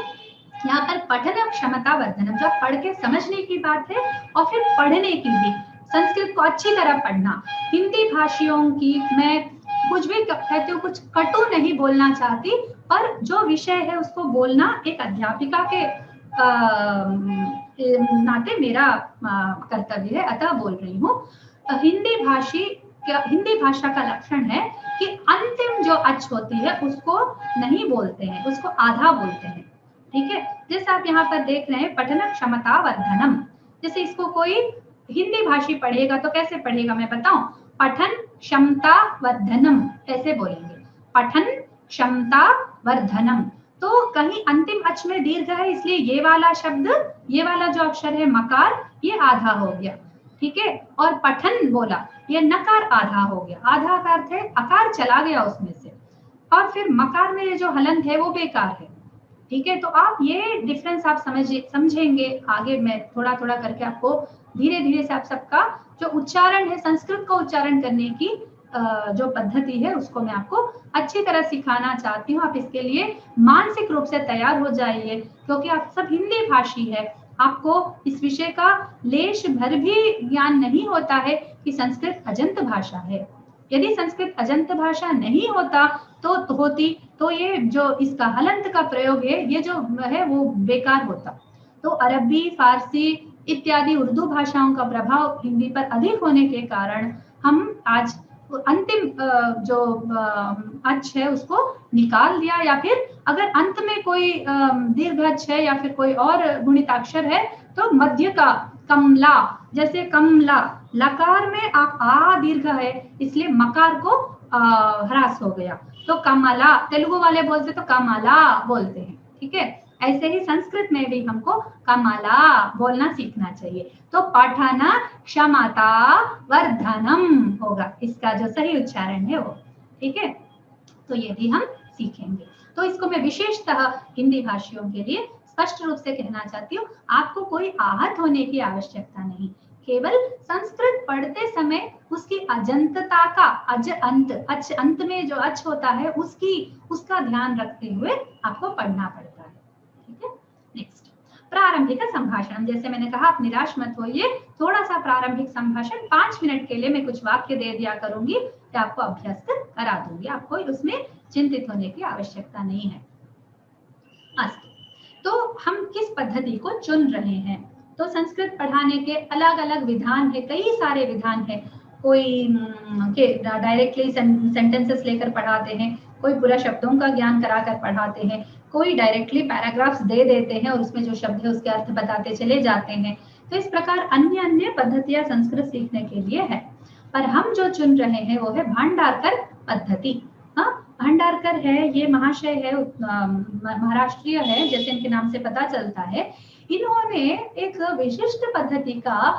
यहाँ पर पठन क्षमता वर्धनम, जो पढ़ के समझने की बात है और फिर पढ़ने की भी, संस्कृत को अच्छी तरह पढ़ना। हिंदी भाषियों की मैं कुछ भी कहती हूँ, कुछ कटु नहीं बोलना चाहती, पर जो विषय है उसको बोलना एक अध्यापिका के नाते मेरा कर्तव्य है, अतः बोल रही हूँ। हिंदी भाषा का लक्षण है कि अंतिम जो अच होती है उसको नहीं बोलते हैं, उसको आधा बोलते हैं, ठीक है। जैसे आप यहाँ पर देख रहे हैं पठन क्षमता वर्धनम, जैसे इसको कोई हिंदी भाषी पढ़ेगा तो कैसे पढ़ेगा मैं बताऊं, पठन क्षमता वर्धनम ऐसे बोलेंगे, पठन क्षमता वर्धनम। तो कहीं अंतिम अच में दीर्घ है, इसलिए ये वाला शब्द, ये वाला जो अक्षर है मकार, ये आधा हो गया, ठीक है। और पठन बोला, ये नकार आधा हो गया। आधा का अर्थ है अकार चला गया उसमें से, और फिर मकार में जो हलंत है वो बेकार है, ठीक है। तो आप ये डिफरेंस आप समझेंगे आगे, मैं थोड़ा थोड़ा करके आपको धीरे धीरे से आप सबका जो उच्चारण है, संस्कृत को उच्चारण करने की जो पद्धति है उसको मैं आपको अच्छी तरह सिखाना चाहती हूँ। आप इसके लिए मानसिक रूप से तैयार हो जाइए, क्योंकि आप सब हिंदी भाषी है, आपको इस विषय का लेश भर भी ज्ञान नहीं होता है कि संस्कृत अजंत भाषा है। यदि संस्कृत अजंत भाषा नहीं होता तो ये जो इसका हलंत का प्रयोग है, ये जो है वो बेकार होता। तो अरबी, फारसी इत्यादि उर्दू भाषाओं का प्रभाव हिंदी पर अधिक होने के कारण हम आज अंतिम जो अच है उसको निकाल दिया, या फिर अगर अंत में कोई दीर्घ अच है या फिर कोई और गुणिताक्षर है तो मध्य का कमला, जैसे कमला, लकार में आप आ दीर्घ है इसलिए मकार को ह्रास हो गया, तो कमला तेलुगु वाले बोलते तो कमला बोलते हैं, ठीक है। ऐसे ही संस्कृत में भी हमको कमला बोलना सीखना चाहिए। तो पठन क्षमता वर्धनम होगा इसका जो सही उच्चारण है वो, ठीक है। तो ये भी हम सीखेंगे। तो इसको मैं विशेषतः हिंदी भाषियों के लिए स्पष्ट रूप से कहना चाहती हूँ, आपको कोई आहत होने की आवश्यकता नहीं, केवल संस्कृत पढ़ते समय उसकी अजंतता का अंत में जो अच होता है उसका ध्यान रखते हुए आपको पढ़ना पड़ता है, ठीक है। नेक्स्ट, प्रारंभिक संभाषण। जैसे मैंने कहा आप निराश मत होइए, थोड़ा सा प्रारंभिक संभाषण 5 मिनट के लिए मैं कुछ वाक्य दे दिया करूंगी, आपको अभ्यस्त करा दूंगी, आपको उसमें चिंतित होने की आवश्यकता नहीं है। तो हम किस पद्धति को चुन रहे हैं, तो संस्कृत पढ़ाने के अलग अलग विधान है, कई सारे विधान है। कोई डायरेक्टली सेंटेंसेस लेकर पढ़ाते हैं, कोई पूरा शब्दों का ज्ञान कराकर पढ़ाते हैं, कोई डायरेक्टली पैराग्राफ्स दे देते हैं और उसमें जो शब्द है उसके अर्थ बताते चले जाते हैं। तो इस प्रकार अन्य अन्य पद्धतियां संस्कृत सीखने के लिए है, पर हम जो चुन रहे हैं वो है भांडारकर पद्धति। हाँ, भांडारकर है, ये महाशय है, महाराष्ट्रीय है, जैसे इनके नाम से पता चलता है। इन्होंने एक विशिष्ट पद्धति का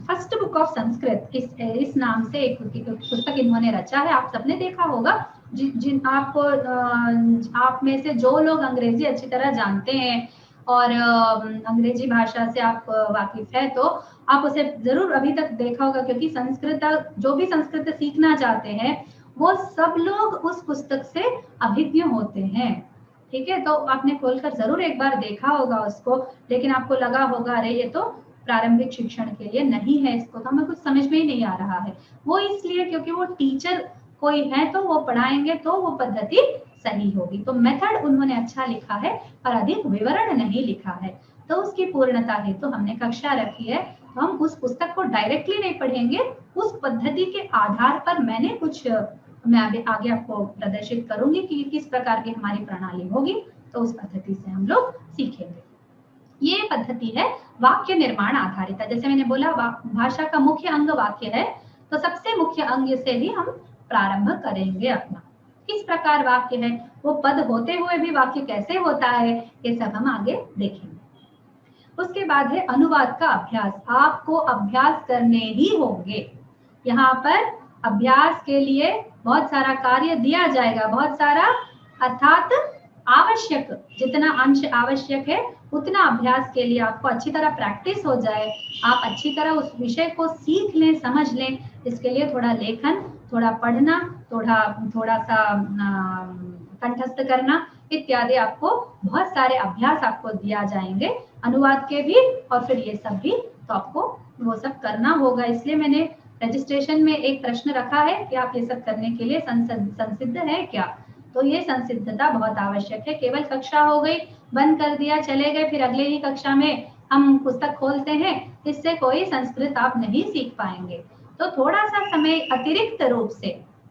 फर्स्ट बुक ऑफ संस्कृत इस नाम से एक पुस्तक इन्होंने रचा है। आप सबने देखा होगा, जिन आप में से जो लोग अंग्रेजी अच्छी तरह जानते हैं और अंग्रेजी भाषा से आप वाकिफ है तो आप उसे जरूर अभी तक देखा होगा, क्योंकि संस्कृत जो भी संस्कृत सीखना चाहते हैं वो सब लोग उस पुस्तक से अभिज्ञ होते हैं, ठीक है। तो आपने खोलकर जरूर एक बार देखा होगा उसको, लेकिन आपको लगा होगा अरे ये तो प्रारंभिक शिक्षण के लिए नहीं है, इसको तो हमें कुछ समझ में ही नहीं आ रहा है। वो इसलिए क्योंकि वो टीचर कोई है तो वो पढ़ाएंगे तो वो पद्धति सही होगी। तो मेथड उन्होंने अच्छा लिखा है पर अधिक विवरण नहीं लिखा है, तो उसकी पूर्णता हेतु हमने कक्षा रखी है। तो हम उस पुस्तक को डायरेक्टली नहीं पढ़ेंगे, उस पद्धति के आधार पर मैंने कुछ मैं आगे आपको प्रदर्शित करूंगी कि किस प्रकार की हमारी प्रणाली होगी। तो उस पद्धति से हम लोग सीखेंगे। ये पद्धति है वाक्य निर्माण आधारित। जैसे मैंने बोला भाषा का मुख्य अंग वाक्य है, तो सबसे मुख्य अंग से ही हम प्रारंभ करेंगे अपना। किस प्रकार वाक्य है, वो पद होते हुए भी वाक्य कैसे होता है, ये सब हम आगे देखेंगे। उसके बाद है अनुवाद का अभ्यास। आपको अभ्यास करने ही होंगे। यहाँ पर अभ्यास के लिए बहुत सारा कार्य दिया जाएगा, बहुत सारा अर्थात आवश्यक, जितना अंश आवश्यक है उतना अभ्यास के लिए आपको अच्छी तरह प्रैक्टिस हो जाए, आप अच्छी तरह उस विषय को सीख लें, समझ लें। इसके लिए थोड़ा लेखन, थोड़ा पढ़ना, थोड़ा सा कंठस्थ करना इत्यादि आपको बहुत सारे अभ्यास आपको दिया जाएंगे, अनुवाद के भी और फिर ये सब भी, तो आपको वो सब करना होगा। इसलिए मैंने रजिस्ट्रेशन में एक प्रश्न रखा है कि आप ये सब करने के लिए संसिद्ध है क्या। तो ये संसिद्धता बहुत आवश्यक है। केवल कक्षा हो गई, बंद कर दिया, चले गए, फिर अगले ही कक्षा में हम पुस्तक खोलते हैं, इससे कोई संस्कृत आप नहीं सीख पाएंगे। तो थोड़ा सा समय अतिरिक्त रूप से,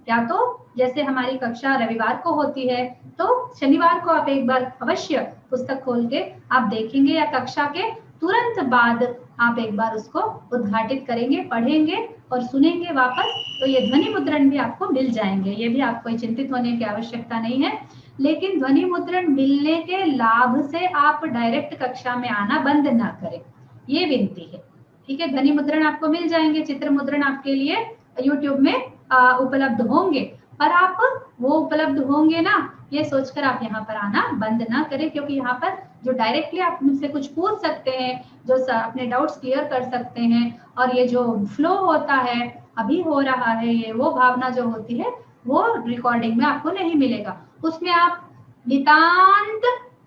या तो जैसे हमारी कक्षा रविवार को होती है तो शनिवार को आप एक बार अवश्य पुस्तक खोल के आप देखेंगे, या कक्षा के तुरंत बाद आप एक बार उसको उद्घाटित करेंगे, पढ़ेंगे और सुनेंगे वापस, तो ये ध्वनि मुद्रण भी आपको मिल जाएंगे। ये भी आपको चिंतित होने की आवश्यकता नहीं है। लेकिन ध्वनि मुद्रण मिलने के लाभ से आप डायरेक्ट कक्षा में आना बंद ना करें, ये विनती है। ठीक है, ध्वनि मुद्रण आपको मिल जाएंगे, चित्र मुद्रण आपके लिए यूट्यूब में उपलब्ध होंगे, पर आप वो उपलब्ध होंगे ना, ये सोचकर आप यहाँ पर आना बंद ना करें, क्योंकि यहाँ पर जो डायरेक्टली आप मुझसे कुछ पूछ सकते हैं, जो अपने डाउट्स क्लियर कर सकते हैं, और ये जो फ्लो होता है, अभी हो रहा है, ये वो भावना जो होती है वो रिकॉर्डिंग में आपको नहीं मिलेगा। उसमें आप नितांत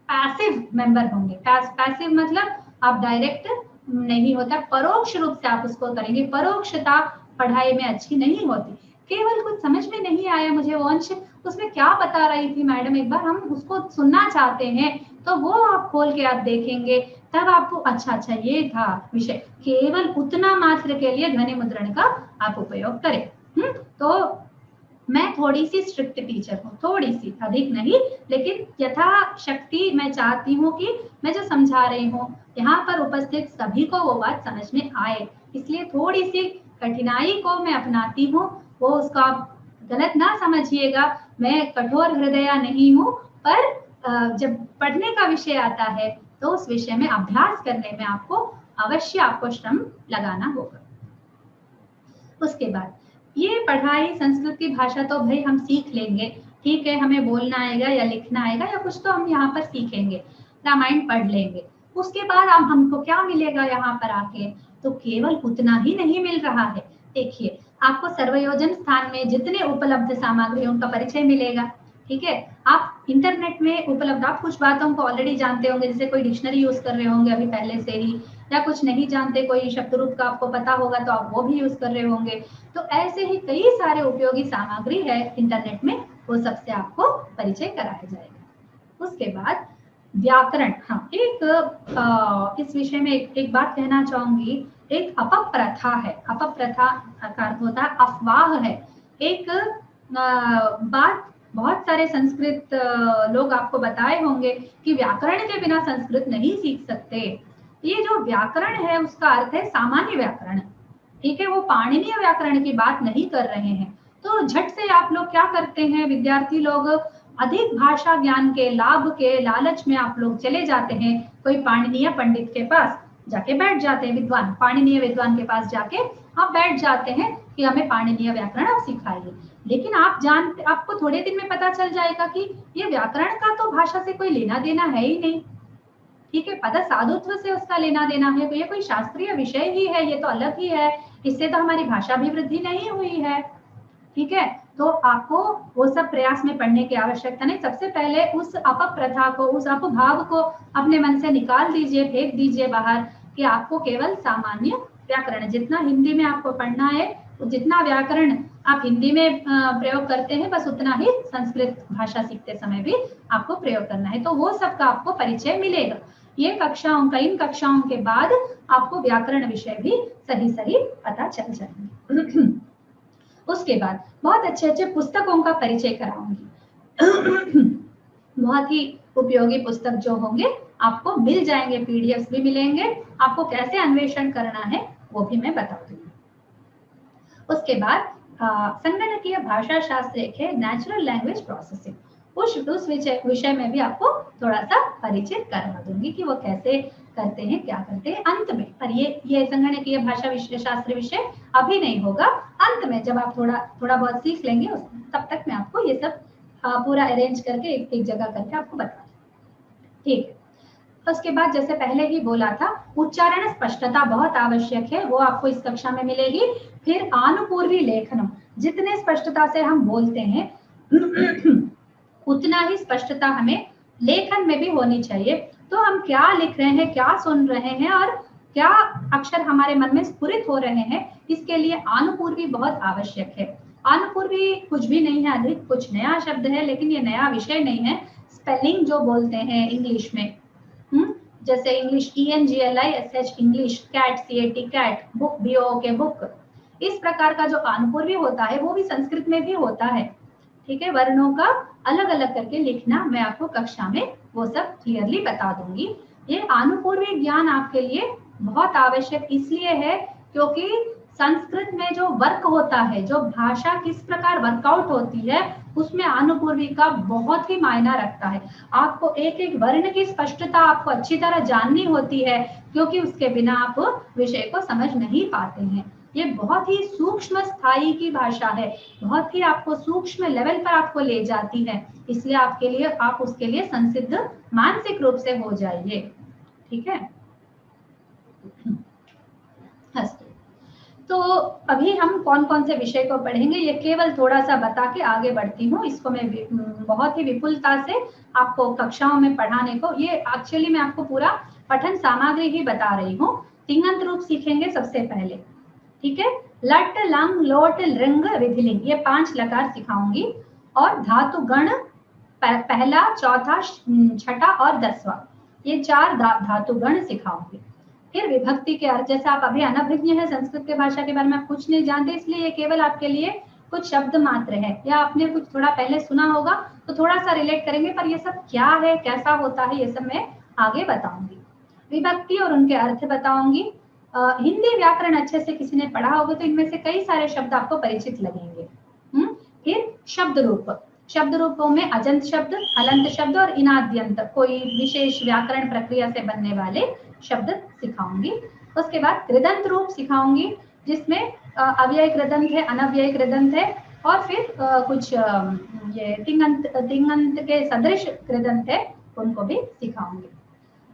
पैसिव मेंबर होंगे। पैसिव मतलब आप डायरेक्ट नहीं होता, परोक्ष रूप से आप उसको करेंगे। परोक्षता पढ़ाई में अच्छी नहीं होती। केवल कुछ समझ में नहीं आया मुझे वो अंश, उसमें क्या बता रही थी मैडम, एक बार हम उसको सुनना चाहते हैं, तो वो आप खोल के आप देखेंगे, तब आपको अच्छा ये था विषय। केवल उतना मात्र के लिए ध्वनि मुद्रण का आप उपयोग करें। तो मैं थोड़ी सी स्ट्रिक्ट टीचर हूँ, थोड़ी सी, अधिक नहीं, लेकिन यथाशक्ति मैं चाहती हूँ कि मैं जो समझा रही हूँ यहाँ पर उपस्थित सभी को वो बात समझ में आए, इसलिए थोड़ी सी कठिनाई को मैं अपनाती हूँ। वो उसका गलत ना समझिएगा, मैं कठोर हृदया नहीं हूँ, पर जब पढ़ने का विषय आता है तो उस विषय में अभ्यास करने में आपको अवश्य आपको श्रम लगाना होगा। उसके बाद ये पढ़ाई संस्कृत की भाषा तो भाई हम सीख लेंगे, ठीक है, हमें बोलना आएगा या लिखना आएगा या कुछ तो हम यहाँ पर सीखेंगे, रामायण पढ़ लेंगे। उसके बाद अब हमको क्या मिलेगा यहाँ पर आके, तो केवल उतना ही नहीं मिल रहा है। देखिए, आपको सर्वयोजन स्थान में जितने उपलब्ध सामग्रियों का परिचय मिलेगा, ठीक है, आप इंटरनेट में उपलब्ध, आप कुछ बातों को ऑलरेडी जानते होंगे, जैसे कोई डिक्शनरी यूज कर रहे होंगे अभी पहले से ही, या कुछ नहीं जानते, कोई शब्द रूप का आपको पता होगा तो आप वो भी यूज कर रहे होंगे। तो ऐसे ही कई सारे उपयोगी सामग्री है इंटरनेट में, वो सबसे आपको परिचय कराया जाएगा। उसके बाद व्याकरण, हाँ, इस विषय में एक बात कहना चाहूंगी। एक अपप्रथा है, अपप्रथा का अर्थ होता है अफवाह है। एक बात बहुत सारे संस्कृत लोग आपको बताए होंगे कि व्याकरण के बिना संस्कृत नहीं सीख सकते। ये जो व्याकरण है उसका अर्थ है सामान्य व्याकरण, ठीक है, वो पाणिनीय व्याकरण की बात नहीं कर रहे हैं। तो झट से आप लोग क्या करते हैं, विद्यार्थी लोग अधिक भाषा ज्ञान के लाभ के लालच में आप लोग चले जाते हैं, कोई पाणिनीय पंडित के पास जाके बैठ जाते हैं, विद्वान, पाणिनीय विद्वान के पास जाके आप बैठ जाते हैं कि हमें पाणिनीय व्याकरण आप सिखाइए। लेकिन आपको थोड़े दिन में पता चल जाएगा कि ये व्याकरण का तो भाषा से कोई लेना देना है ही नहीं, ठीक है, पद साधुत्व से उसका लेना देना है, तो ये कोई शास्त्रीय विषय ही है, ये तो अलग ही है, इससे तो हमारी भाषा भी वृद्धि नहीं हुई है, ठीक है। तो आपको वो सब प्रयास में पढ़ने की आवश्यकता नहीं। सबसे पहले उस अपप्रथा को, उस अपभाव को अपने मन से निकाल दीजिए, फेंक दीजिए बाहर, कि आपको केवल सामान्य व्याकरण, जितना हिंदी में आपको पढ़ना है, जितना व्याकरण आप हिंदी में प्रयोग करते हैं, बस उतना ही संस्कृत भाषा सीखते समय भी आपको प्रयोग करना है। तो वो सबका आपको परिचय मिलेगा। ये कक्षाओं का, इन कक्षाओं के बाद आपको व्याकरण विषय भी सही सही पता चल जाएंगे। उसके बाद बहुत अच्छे अच्छे पुस्तकों का परिचय कराऊंगी। बहुत ही उपयोगी पुस्तक जो होंगे आपको मिल जाएंगे, पीडीएफ्स भी मिलेंगे, आपको कैसे अन्वेषण करना है वो भी मैं बता दूंगी। उसके बाद संगणकीय भाषा शास्त्र एक है नेचुरल लैंग्वेज प्रोसेसिंग, उस विषय में भी आपको थोड़ा सा परिचित करवा दूंगी कि वो कैसे करते हैं, क्या करते हैं अंत में। पर ये संगणकीय भाषा शास्त्र विषय अभी नहीं होगा, अंत में जब आप थोड़ा बहुत सीख लेंगे तब तक मैं आपको ये सब पूरा अरेंज करके एक जगह करके आपको बता दूँ। ठीक है, उसके बाद जैसे पहले ही बोला था, उच्चारण स्पष्टता बहुत आवश्यक है, वो आपको इस कक्षा में मिलेगी। फिर आनुपूर्वी लेखनम, जितने स्पष्टता से हम बोलते हैं उतना ही स्पष्टता हमें लेखन में भी होनी चाहिए। तो हम क्या लिख रहे हैं, क्या सुन रहे हैं और क्या अक्षर हमारे मन में स्फुरित हो रहे हैं, इसके लिए आनुपूर्वी बहुत आवश्यक है। आनुपूर्वी कुछ भी नहीं है, अधिक कुछ नया शब्द है, लेकिन ये नया विषय नहीं है। स्पेलिंग जो बोलते हैं इंग्लिश में, जैसे English ENGLISH English, cat CAT cat, book BOOK book, इस प्रकार का जो आनुपूर्वी होता है वो भी संस्कृत में भी होता है। ठीक है, वर्णों का अलग अलग करके लिखना मैं आपको कक्षा में वो सब क्लियरली बता दूंगी। ये आनुपूर्वी ज्ञान आपके लिए बहुत आवश्यक इसलिए है क्योंकि संस्कृत में जो वर्क होता है, जो भाषा किस प्रकार वर्कआउट होती है, उसमें आनुपूर्वी का बहुत ही मायना रखता है। आपको एक एक वर्ण की स्पष्टता आपको अच्छी तरह जाननी होती है, क्योंकि उसके बिना आप विषय को समझ नहीं पाते हैं। ये बहुत ही सूक्ष्म स्थाई की भाषा है, बहुत ही आपको सूक्ष्म लेवल पर आपको ले जाती है, इसलिए आपके लिए आप उसके लिए संसिद्ध मानसिक रूप से हो जाइए। ठीक है, तो अभी हम कौन कौन से विषय को पढ़ेंगे ये केवल थोड़ा सा बता के आगे बढ़ती हूँ। इसको मैं बहुत ही विपुलता से आपको कक्षाओं में पढ़ाने को, ये एक्चुअली मैं आपको पूरा पठन सामग्री ही बता रही हूँ। तिङंत रूप सीखेंगे सबसे पहले, ठीक है। लट लंग लोट रंग विधिलिंग, ये 5 लकार सिखाऊंगी, और धातु गण पहला, चौथा, छठा और 10वां, ये 4 धातु गण सिखाऊंगी। फिर विभक्ति के अर्थ, जैसे आप अभी अनभिज्ञ है संस्कृत के भाषा के बारे में, आप कुछ नहीं जानते, इसलिए ये केवल आपके लिए कुछ शब्द मात्र है, या आपने कुछ थोड़ा पहले सुना होगा तो थोड़ा सा रिलेट करेंगे, पर ये सब क्या है, कैसा होता है, ये सब मैं आगे बताऊंगी। विभक्ति और उनके अर्थ बताऊंगी। हिंदी व्याकरण अच्छे से किसी ने पढ़ा होगा तो इनमें से कई सारे शब्द आपको परिचित लगेंगे। फिर शब्द रूप, शब्द रूपों में अजंत शब्द, हलंत शब्द और इनाद्यंत, कोई विशेष व्याकरण प्रक्रिया से बनने वाले शब्द सिखाऊंगी। उसके बाद कृदंत रूप सिखाऊंगी, जिसमें अव्यय कृदंत है, अनव्यय कृदंत है, और फिर कुछ ये तिङंत के सदृश कृदंत है, उनको भी सिखाऊंगी।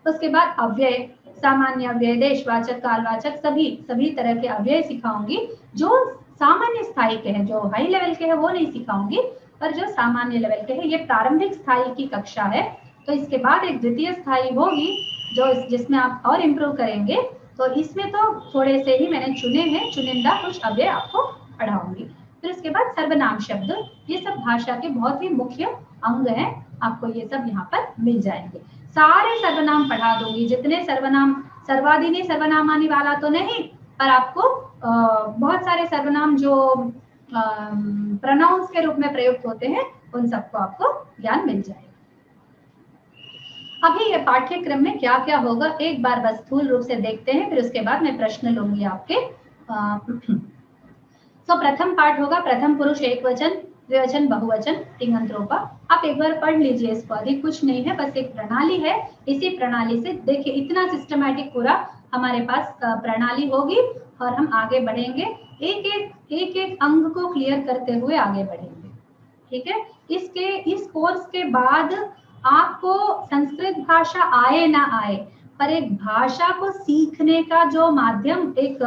उसके बाद अव्यय, सामान्य अव्यय, देशवाचक, कालवाचक, सभी तरह के अव्यय सिखाऊंगी, जो सामान्य स्थाई के हैं, जो हाई लेवल के हैं वो नहीं सिखाऊंगी, पर जो सामान्य लेवल के हैं। ये प्रारंभिक स्थाई की कक्षा है, तो इसके बाद एक द्वितीय स्थाई होगी जो जिसमें आप और इम्प्रूव करेंगे। तो इसमें तो थोड़े से ही मैंने चुने हैं, चुनिंदा कुछ अव्यय आपको पढ़ाऊंगी। फिर उसके बाद सर्वनाम शब्द, ये सब भाषा के बहुत ही मुख्य अंग हैं, आपको ये सब यहाँ पर मिल जाएंगे। सारे सर्वनाम पढ़ा दूंगी, जितने सर्वनाम, सर्वादीनी सर्वनामानी वाला तो नहीं, पर आपको बहुत सारे सर्वनाम जो प्रोनाउंस के रूप में प्रयुक्त होते हैं, उन सबको आपको ज्ञान मिल जाएगा। अभी ये पाठ्यक्रम में क्या क्या होगा एक बार बस स्थूल रूप से देखते हैं, फिर उसके बाद मैं प्रश्न लूंगी आपके। तो प्रथम पाठ होगा प्रथम पुरुष एकवचन, द्विवचन, बहुवचन, तिङंत रूपा। आप एक बार पढ़ लीजिए इसको, अधिक कुछ नहीं है, बस एक प्रणाली है। इसी प्रणाली से देखिए, इतना सिस्टमैटिक पूरा हमारे पास प्रणाली होगी, और हम आगे बढ़ेंगे, एक एक अंग को क्लियर करते हुए आगे बढ़ेंगे। ठीक है, इस कोर्स के बाद आपको संस्कृत भाषा आए ना आए, पर एक भाषा को सीखने का जो माध्यम, एक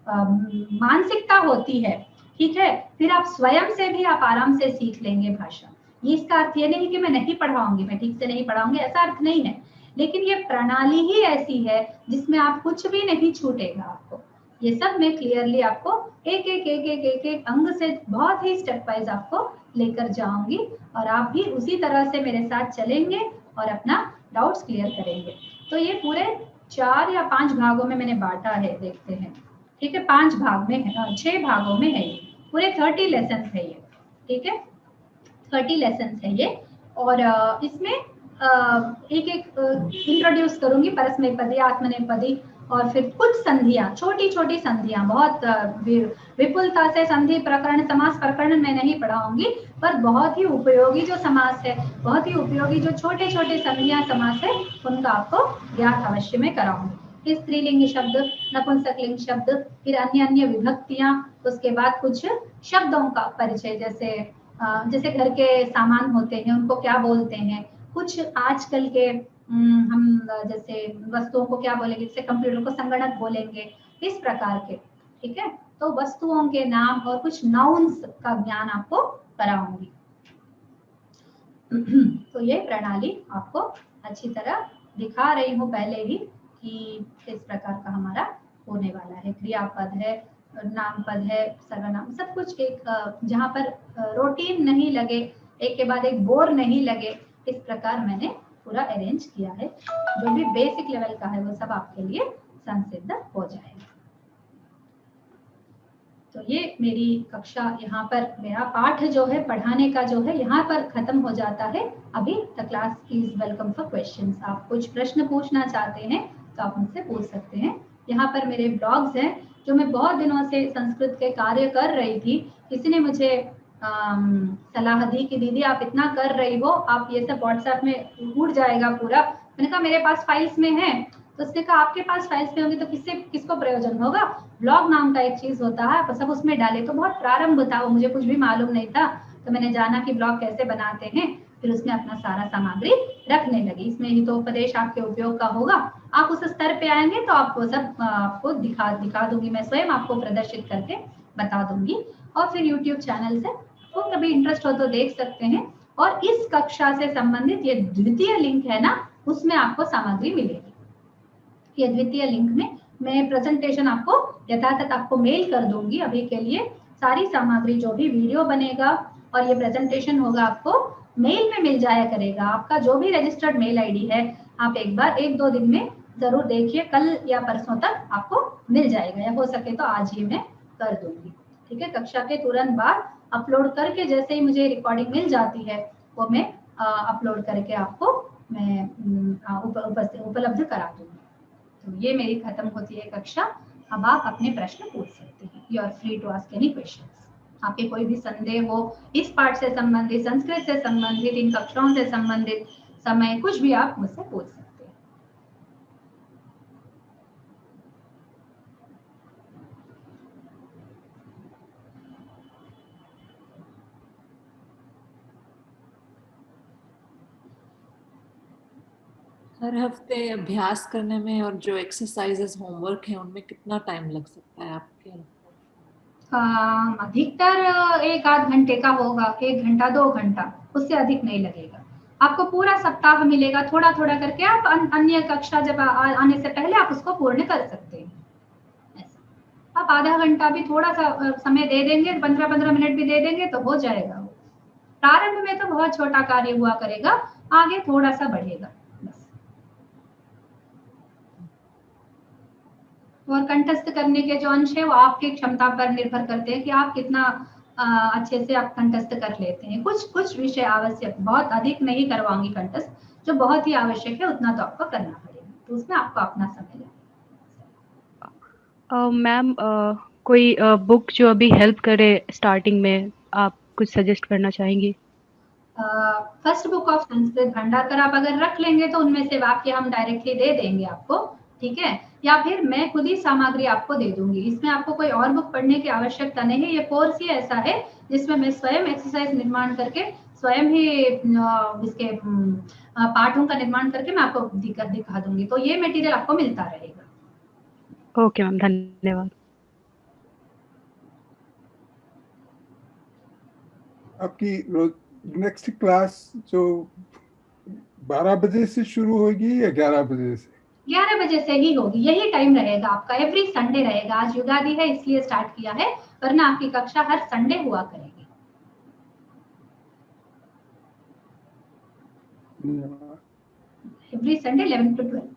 मानसिकता होती है, ठीक है, फिर आप स्वयं से भी आप आराम से सीख लेंगे भाषा। ये इसका अर्थ ये नहीं कि मैं नहीं पढ़ाऊंगी, मैं ठीक से नहीं पढ़ाऊंगी, ऐसा अर्थ नहीं है, लेकिन ये प्रणाली ही ऐसी है जिसमें आप कुछ भी नहीं छूटेगा आपको। ये सब मैं क्लियरली आपको एक अंग से बहुत ही स्टेप वाइज आपको लेकर जाऊंगी, और आप भी उसी तरह से मेरे साथ चलेंगे और अपना डाउट्स क्लियर करेंगे। तो ये पूरे 4 या 5 भागों में मैंने बांटा है, देखते हैं। ठीक है, 5 भाग में है, 6 भागों में है, ये पूरे 30 लेसन है ये। ठीक है, 30 लेसन है ये, और इसमें एक एक इंट्रोड्यूस करूंगी, परस्मैपदी, आत्मनेपदी, और फिर कुछ संधियां, छोटी छोटी संधियां, बहुत विपुलता से संधि प्रकरण, समास प्रकरण मैं नहीं पढ़ाऊंगी, पर बहुत ही उपयोगी जो समास है, बहुत ही उपयोगी जो छोटे छोटे संधियां समास है, उनका आपको ज्ञात अवश्य में कराऊंगी। स्त्रीलिंग शब्द, नपुंसकलिंग शब्द, फिर अन्य अन्य विभक्तियां, उसके बाद कुछ शब्दों का परिचय, जैसे जैसे घर के सामान होते हैं उनको क्या बोलते हैं, कुछ आजकल के हम जैसे वस्तुओं को क्या बोलेंगे, जैसे कंप्यूटर को संगणक बोलेंगे, इस प्रकार के। ठीक है, तो वस्तुओं के नाम और कुछ नाउन्स का ज्ञान आपको कराऊंगी। तो ये प्रणाली आपको अच्छी तरह दिखा रही हूँ पहले ही कि किस प्रकार का हमारा होने वाला है। क्रियापद है, नाम पद है, सर्वनाम, सब कुछ एक जहाँ पर रूटीन नहीं लगे, एक के बाद एक बोर नहीं लगे, इस प्रकार मैंने पूरा अरेंज किया है। जो भी बेसिक लेवल का है वो सब आपके लिए संसिद्ध हो जाएगा। तो ये मेरी कक्षा, यहाँ पर मेरा पाठ जो है, पढ़ाने का जो है, यहाँ पर खत्म हो जाता है। अभी the class is welcome for questions. आप कुछ प्रश्न पूछना चाहते हैं तो आप मुझसे पूछ सकते हैं। यहाँ पर मेरे ब्लॉग्स हैं जो मैं बहुत दिनों से संस्कृत के कार्य कर रही थी। किसी ने मुझे सलाह दी कि दीदी आप इतना कर रही हो, आप ये सब व्हाट्सएप में उड़ जाएगा पूरा। मैंने कहा मेरे पास फाइल्स में है। तो उसने कहा आपके पास फाइल्स में होंगी तो किसको प्रयोजन होगा। ब्लॉग नाम का एक चीज होता है, सब उसमें डाले। तो बहुत प्रारंभ था वो, मुझे कुछ भी मालूम नहीं था, तो मैंने जाना कि ब्लॉग कैसे बनाते हैं, फिर उसमें अपना सारा सामग्री रखने लगी। इसमें ही तो उपदेश आपके उपयोग का होगा। आप उस स्तर पे आएंगे तो आपको सब आपको दिखा दूंगी, मैं स्वयं आपको प्रदर्शित करके बता दूंगी। और फिर यूट्यूब चैनल से तो कभी इंटरेस्ट हो तो देख सकते हैं। और इस कक्षा से संबंधित ये द्वितीय लिंक है ना, उसमें आपको सामग्री मिलेगी। ये द्वितीय लिंक में मैं प्रेजेंटेशन आपको यथातथ आपको मेल कर दूंगी। अभी के लिए सारी सामग्री, जो भी वीडियो बनेगा और ये प्रेजेंटेशन होगा, आपको मेल में मिल जाया करेगा। आपका जो भी रजिस्टर्ड मेल आईडी है, आप एक बार 1-2 दिन में जरूर देखिए, कल या परसों तक आपको मिल जाएगा, या हो सके तो आज ही मैं कर दूंगी। ठीक है, कक्षा के तुरंत बाद अपलोड करके जैसे ही मुझे रिकॉर्डिंग मिल जाती है, वो मैं अपलोड करके आपको मैं उपलब्ध करा दूंगी। तो ये मेरी खत्म होती है कक्षा। अब आप अपने प्रश्न पूछ सकते हैं। You are free to ask any questions. आपके कोई भी संदेह हो इस पाठ से संबंधित, संस्कृत से संबंधित, इन कक्षाओं से संबंधित, समय कुछ भी आप मुझसे पूछ सकते हैं। हर हफ्ते अभ्यास करने में और जो एक्सरसाइजेस होमवर्क है उनमें कितना टाइम लग सकता है आपके? अधिकतर 1-8 घंटे का होगा, 1 घंटा 2 घंटा, उससे अधिक नहीं लगेगा। आपको पूरा सप्ताह मिलेगा, थोड़ा थोड़ा करके आप अन्य कक्षा जब आने से पहले आप उसको पूर्ण कर सकते हैं। आप आधा घंटा भी थोड़ा सा समय दे देंगे, 15-15 मिनट भी दे देंगे तो हो जाएगा। प्रारंभ में तो बहुत छोटा कार्य हुआ करेगा, आगे थोड़ा सा बढ़ेगा बस। और कंठस्थ करने के जो अंश है वो आपकी क्षमता पर निर्भर करते हैं कि आप कितना अच्छे से आप कंठस्थ कर लेते हैं। कुछ कुछ विषय आवश्यक, बहुत अधिक नहीं करवाऊंगी कंठस्थ, जो बहुत ही आवश्यक है उतना तो आपको करना पड़ेगा, तो उसमें आपको अपना समय लगेगा। मैम कोई बुक जो अभी हेल्प करे स्टार्टिंग में, आप कुछ सजेस्ट करना चाहेंगी? First book of Sanskrit Bhandarkar आप अगर रख लेंगे तो उनमें से वाक्य हम डायरेक्टली दे देंगे आपको। ठीक है, या फिर मैं खुद ही सामग्री आपको दे दूंगी। इसमें आपको कोई और बुक पढ़ने की आवश्यकता नहीं है। ये कोर्स ही ऐसा है जिसमें मैं स्वयं एक्सरसाइज निर्माण करके, स्वयं ही इसके पाठों का निर्माण करके मैं आपको दिखा दूंगी। तो ये मटेरियल आपको मिलता रहेगा। ओके मैम, धन्यवाद। आपकी नेक्स्ट क्लास जो 12 बजे से शुरू होगी या 11 बजे से? 11 बजे से ही होगी, यही टाइम रहेगा आपका। एवरी संडे रहेगा। आज युगादि है इसलिए स्टार्ट किया है, वरना आपकी कक्षा हर संडे हुआ करेगी। Every Sunday 11 to 12।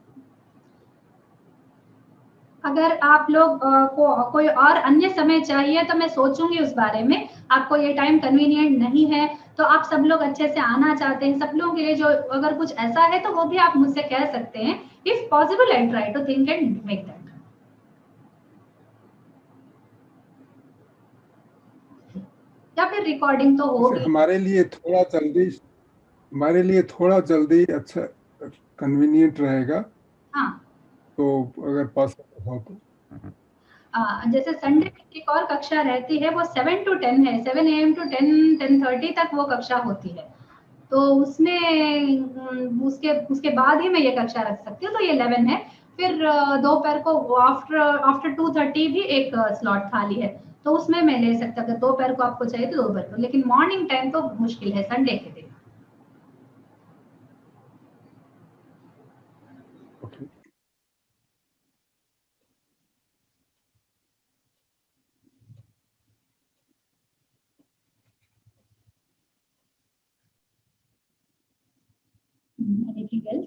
अगर आप लोग को कोई और अन्य समय चाहिए तो मैं सोचूंगी उस बारे में। आपको ये टाइम कन्वीनियंट नहीं है तो आप सब लोग अच्छे से आना चाहते हैं, सब लोगों के लिए जो अगर कुछ ऐसा है तो वो भी आप मुझसे कह सकते हैं। If possible I try to think and make that. या फिर रिकॉर्डिंग तो होगी। हमारे लिए थोड़ा जल्दी अच्छा कन्वीनियंट रहेगा, हाँ, तो अगर पॉसिबल हो तो। जैसे संडे की एक और कक्षा रहती है, वो 7 to 10 है, 7 AM to 10:30 तक वो कक्षा होती है। तो उसमें उसके उसके बाद ही मैं ये कक्षा रख सकती हूँ, तो ये 11 है। फिर दोपहर को आफ्टर 2:30 भी एक स्लॉट खाली है, तो उसमें मैं ले सकती हूँ। अगर दोपहर को आपको चाहिए तो दोपहर को, लेकिन मॉर्निंग टाइम तो मुश्किल है संडे के दिन। ओके। Anything else?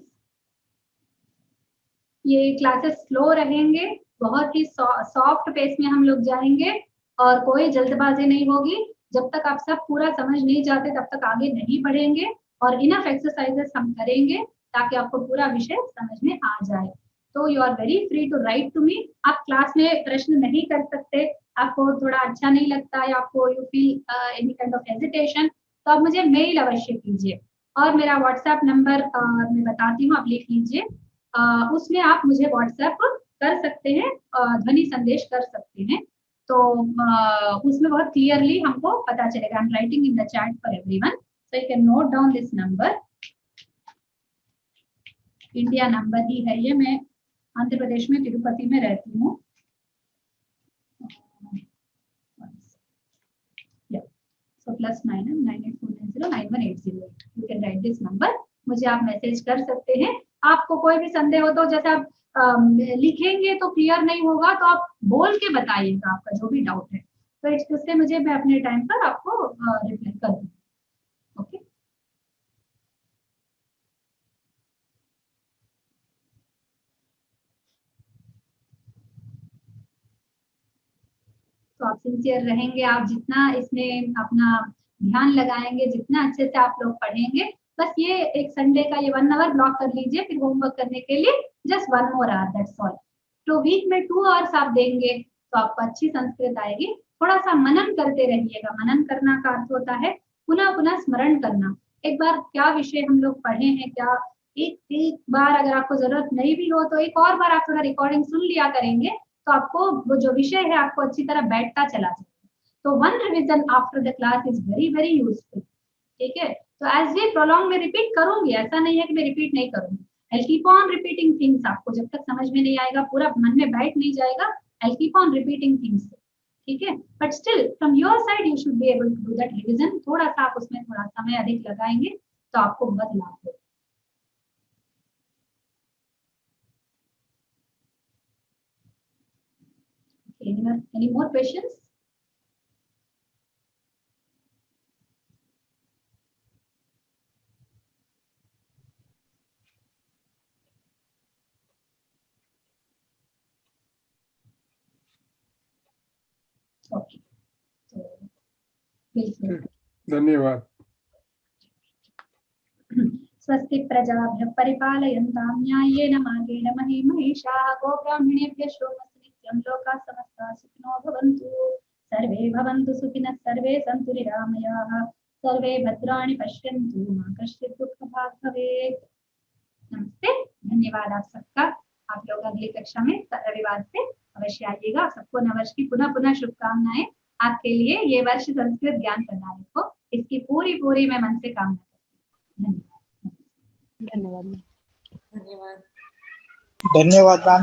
ये क्लासेस स्लो रहेंगे, बहुत ही सॉफ्ट पेस में हम लोग जाएंगे और कोई जल्दबाजी नहीं होगी। जब तक आप सब पूरा समझ नहीं जाते तब तक आगे नहीं बढ़ेंगे, और इनफ एक्सरसाइजेस हम करेंगे ताकि आपको पूरा विषय समझ में आ जाए। तो you are very free to write to me. आप क्लास में प्रश्न नहीं कर सकते, आपको थोड़ा अच्छा नहीं लगता या आपको you feel any kind of hesitation, तो आप मुझे मेल अवश्य कीजिए। और मेरा व्हाट्सएप नंबर मैं बताती हूँ, आप लिख लीजिए। उसमें आप मुझे व्हाट्सएप कर सकते हैं, ध्वनि संदेश कर सकते हैं। तो उसमें बहुत क्लियरली हमको पता चलेगा। I am writing in the chat for everyone, so you can note down this number. India number ही है ये, मैं आंध्र प्रदेश में तिरुपति में रहती हूँ। So +99849091808, you can write this number। मुझे आप मैसेज कर सकते हैं। आपको कोई भी संदेह हो तो जैसे आप लिखेंगे तो क्लियर नहीं होगा, तो आप बोल के बताइएगा आपका जो भी डाउट है, तो इससे मुझे मैं अपने टाइम पर आपको रिप्लाई कर दूँगी। ओके, तो आप सिंसियर रहेंगे, आप जितना इसमें अपना ध्यान लगाएंगे, जितना अच्छे से आप लोग पढ़ेंगे, बस ये एक संडे का ये 1 आवर ब्लॉक कर लीजिए, फिर होमवर्क करने के लिए just 1 more hour, that's all. तो वीक में 2 आवर्स आप देंगे तो आपको अच्छी संस्कृत आएगी। थोड़ा सा मनन करते रहिएगा। मनन करना का अर्थ होता है पुनः पुनः स्मरण करना। एक बार क्या विषय हम लोग पढ़े हैं, क्या एक बार अगर आपको जरूरत नहीं भी हो तो एक और बार आप थोड़ा रिकॉर्डिंग सुन लिया करेंगे, तो आपको वो जो विषय है आपको अच्छी तरह बैठता चला जाएगा। तो 1 revision after the class is very very useful. ठीक है, तो एज वी प्रोलॉन्ग में रिपीट करूंगी, ऐसा नहीं है कि मैं रिपीट नहीं करूंगी। आई कीप ऑन रिपीटिंग थिंग्स। आपको जब तक समझ में नहीं आएगा, पूरा मन में बैठ नहीं जाएगा, I keep on repeating things. ठीक है, but still from your side you should be able to do that revision. थोड़ा सा आप उसमें थोड़ा समय अधिक लगाएंगे तो आपको बहुत लाभ होगा। Any more questions? Okay, so बिल्कुल। धन्यवाद। स्वस्ति प्रजाभ्यः परिपालयन्तां न्याय्येन मार्गेण महीं महिषाः गोब्राह्मणेभ्यः शोभमस्तु नित्यं। लोकाः समस्ताः सुखिनो भवन्तु, सर्वे भवन्तु सुखिनः, सर्वे सन्तु निरामयाः, सर्वे भद्राणि पश्यन्तु, मा कश्चित् दुःखभाग् भवेत्। नमस्ते, धन्यवाद आप सबका। आप लोग अगली कक्षा में रविवार से अवश्य आइएगा। सबको नववर्ष की पुनः पुनः शुभकामनाएं। आपके लिए ये वर्ष संस्कृत ज्ञान प्रणाली को इसकी पूरी पूरी मैं मन से कामना करती हूँ। धन्यवाद। धन्यवाद। धन्यवाद। धन्यवाद मैम।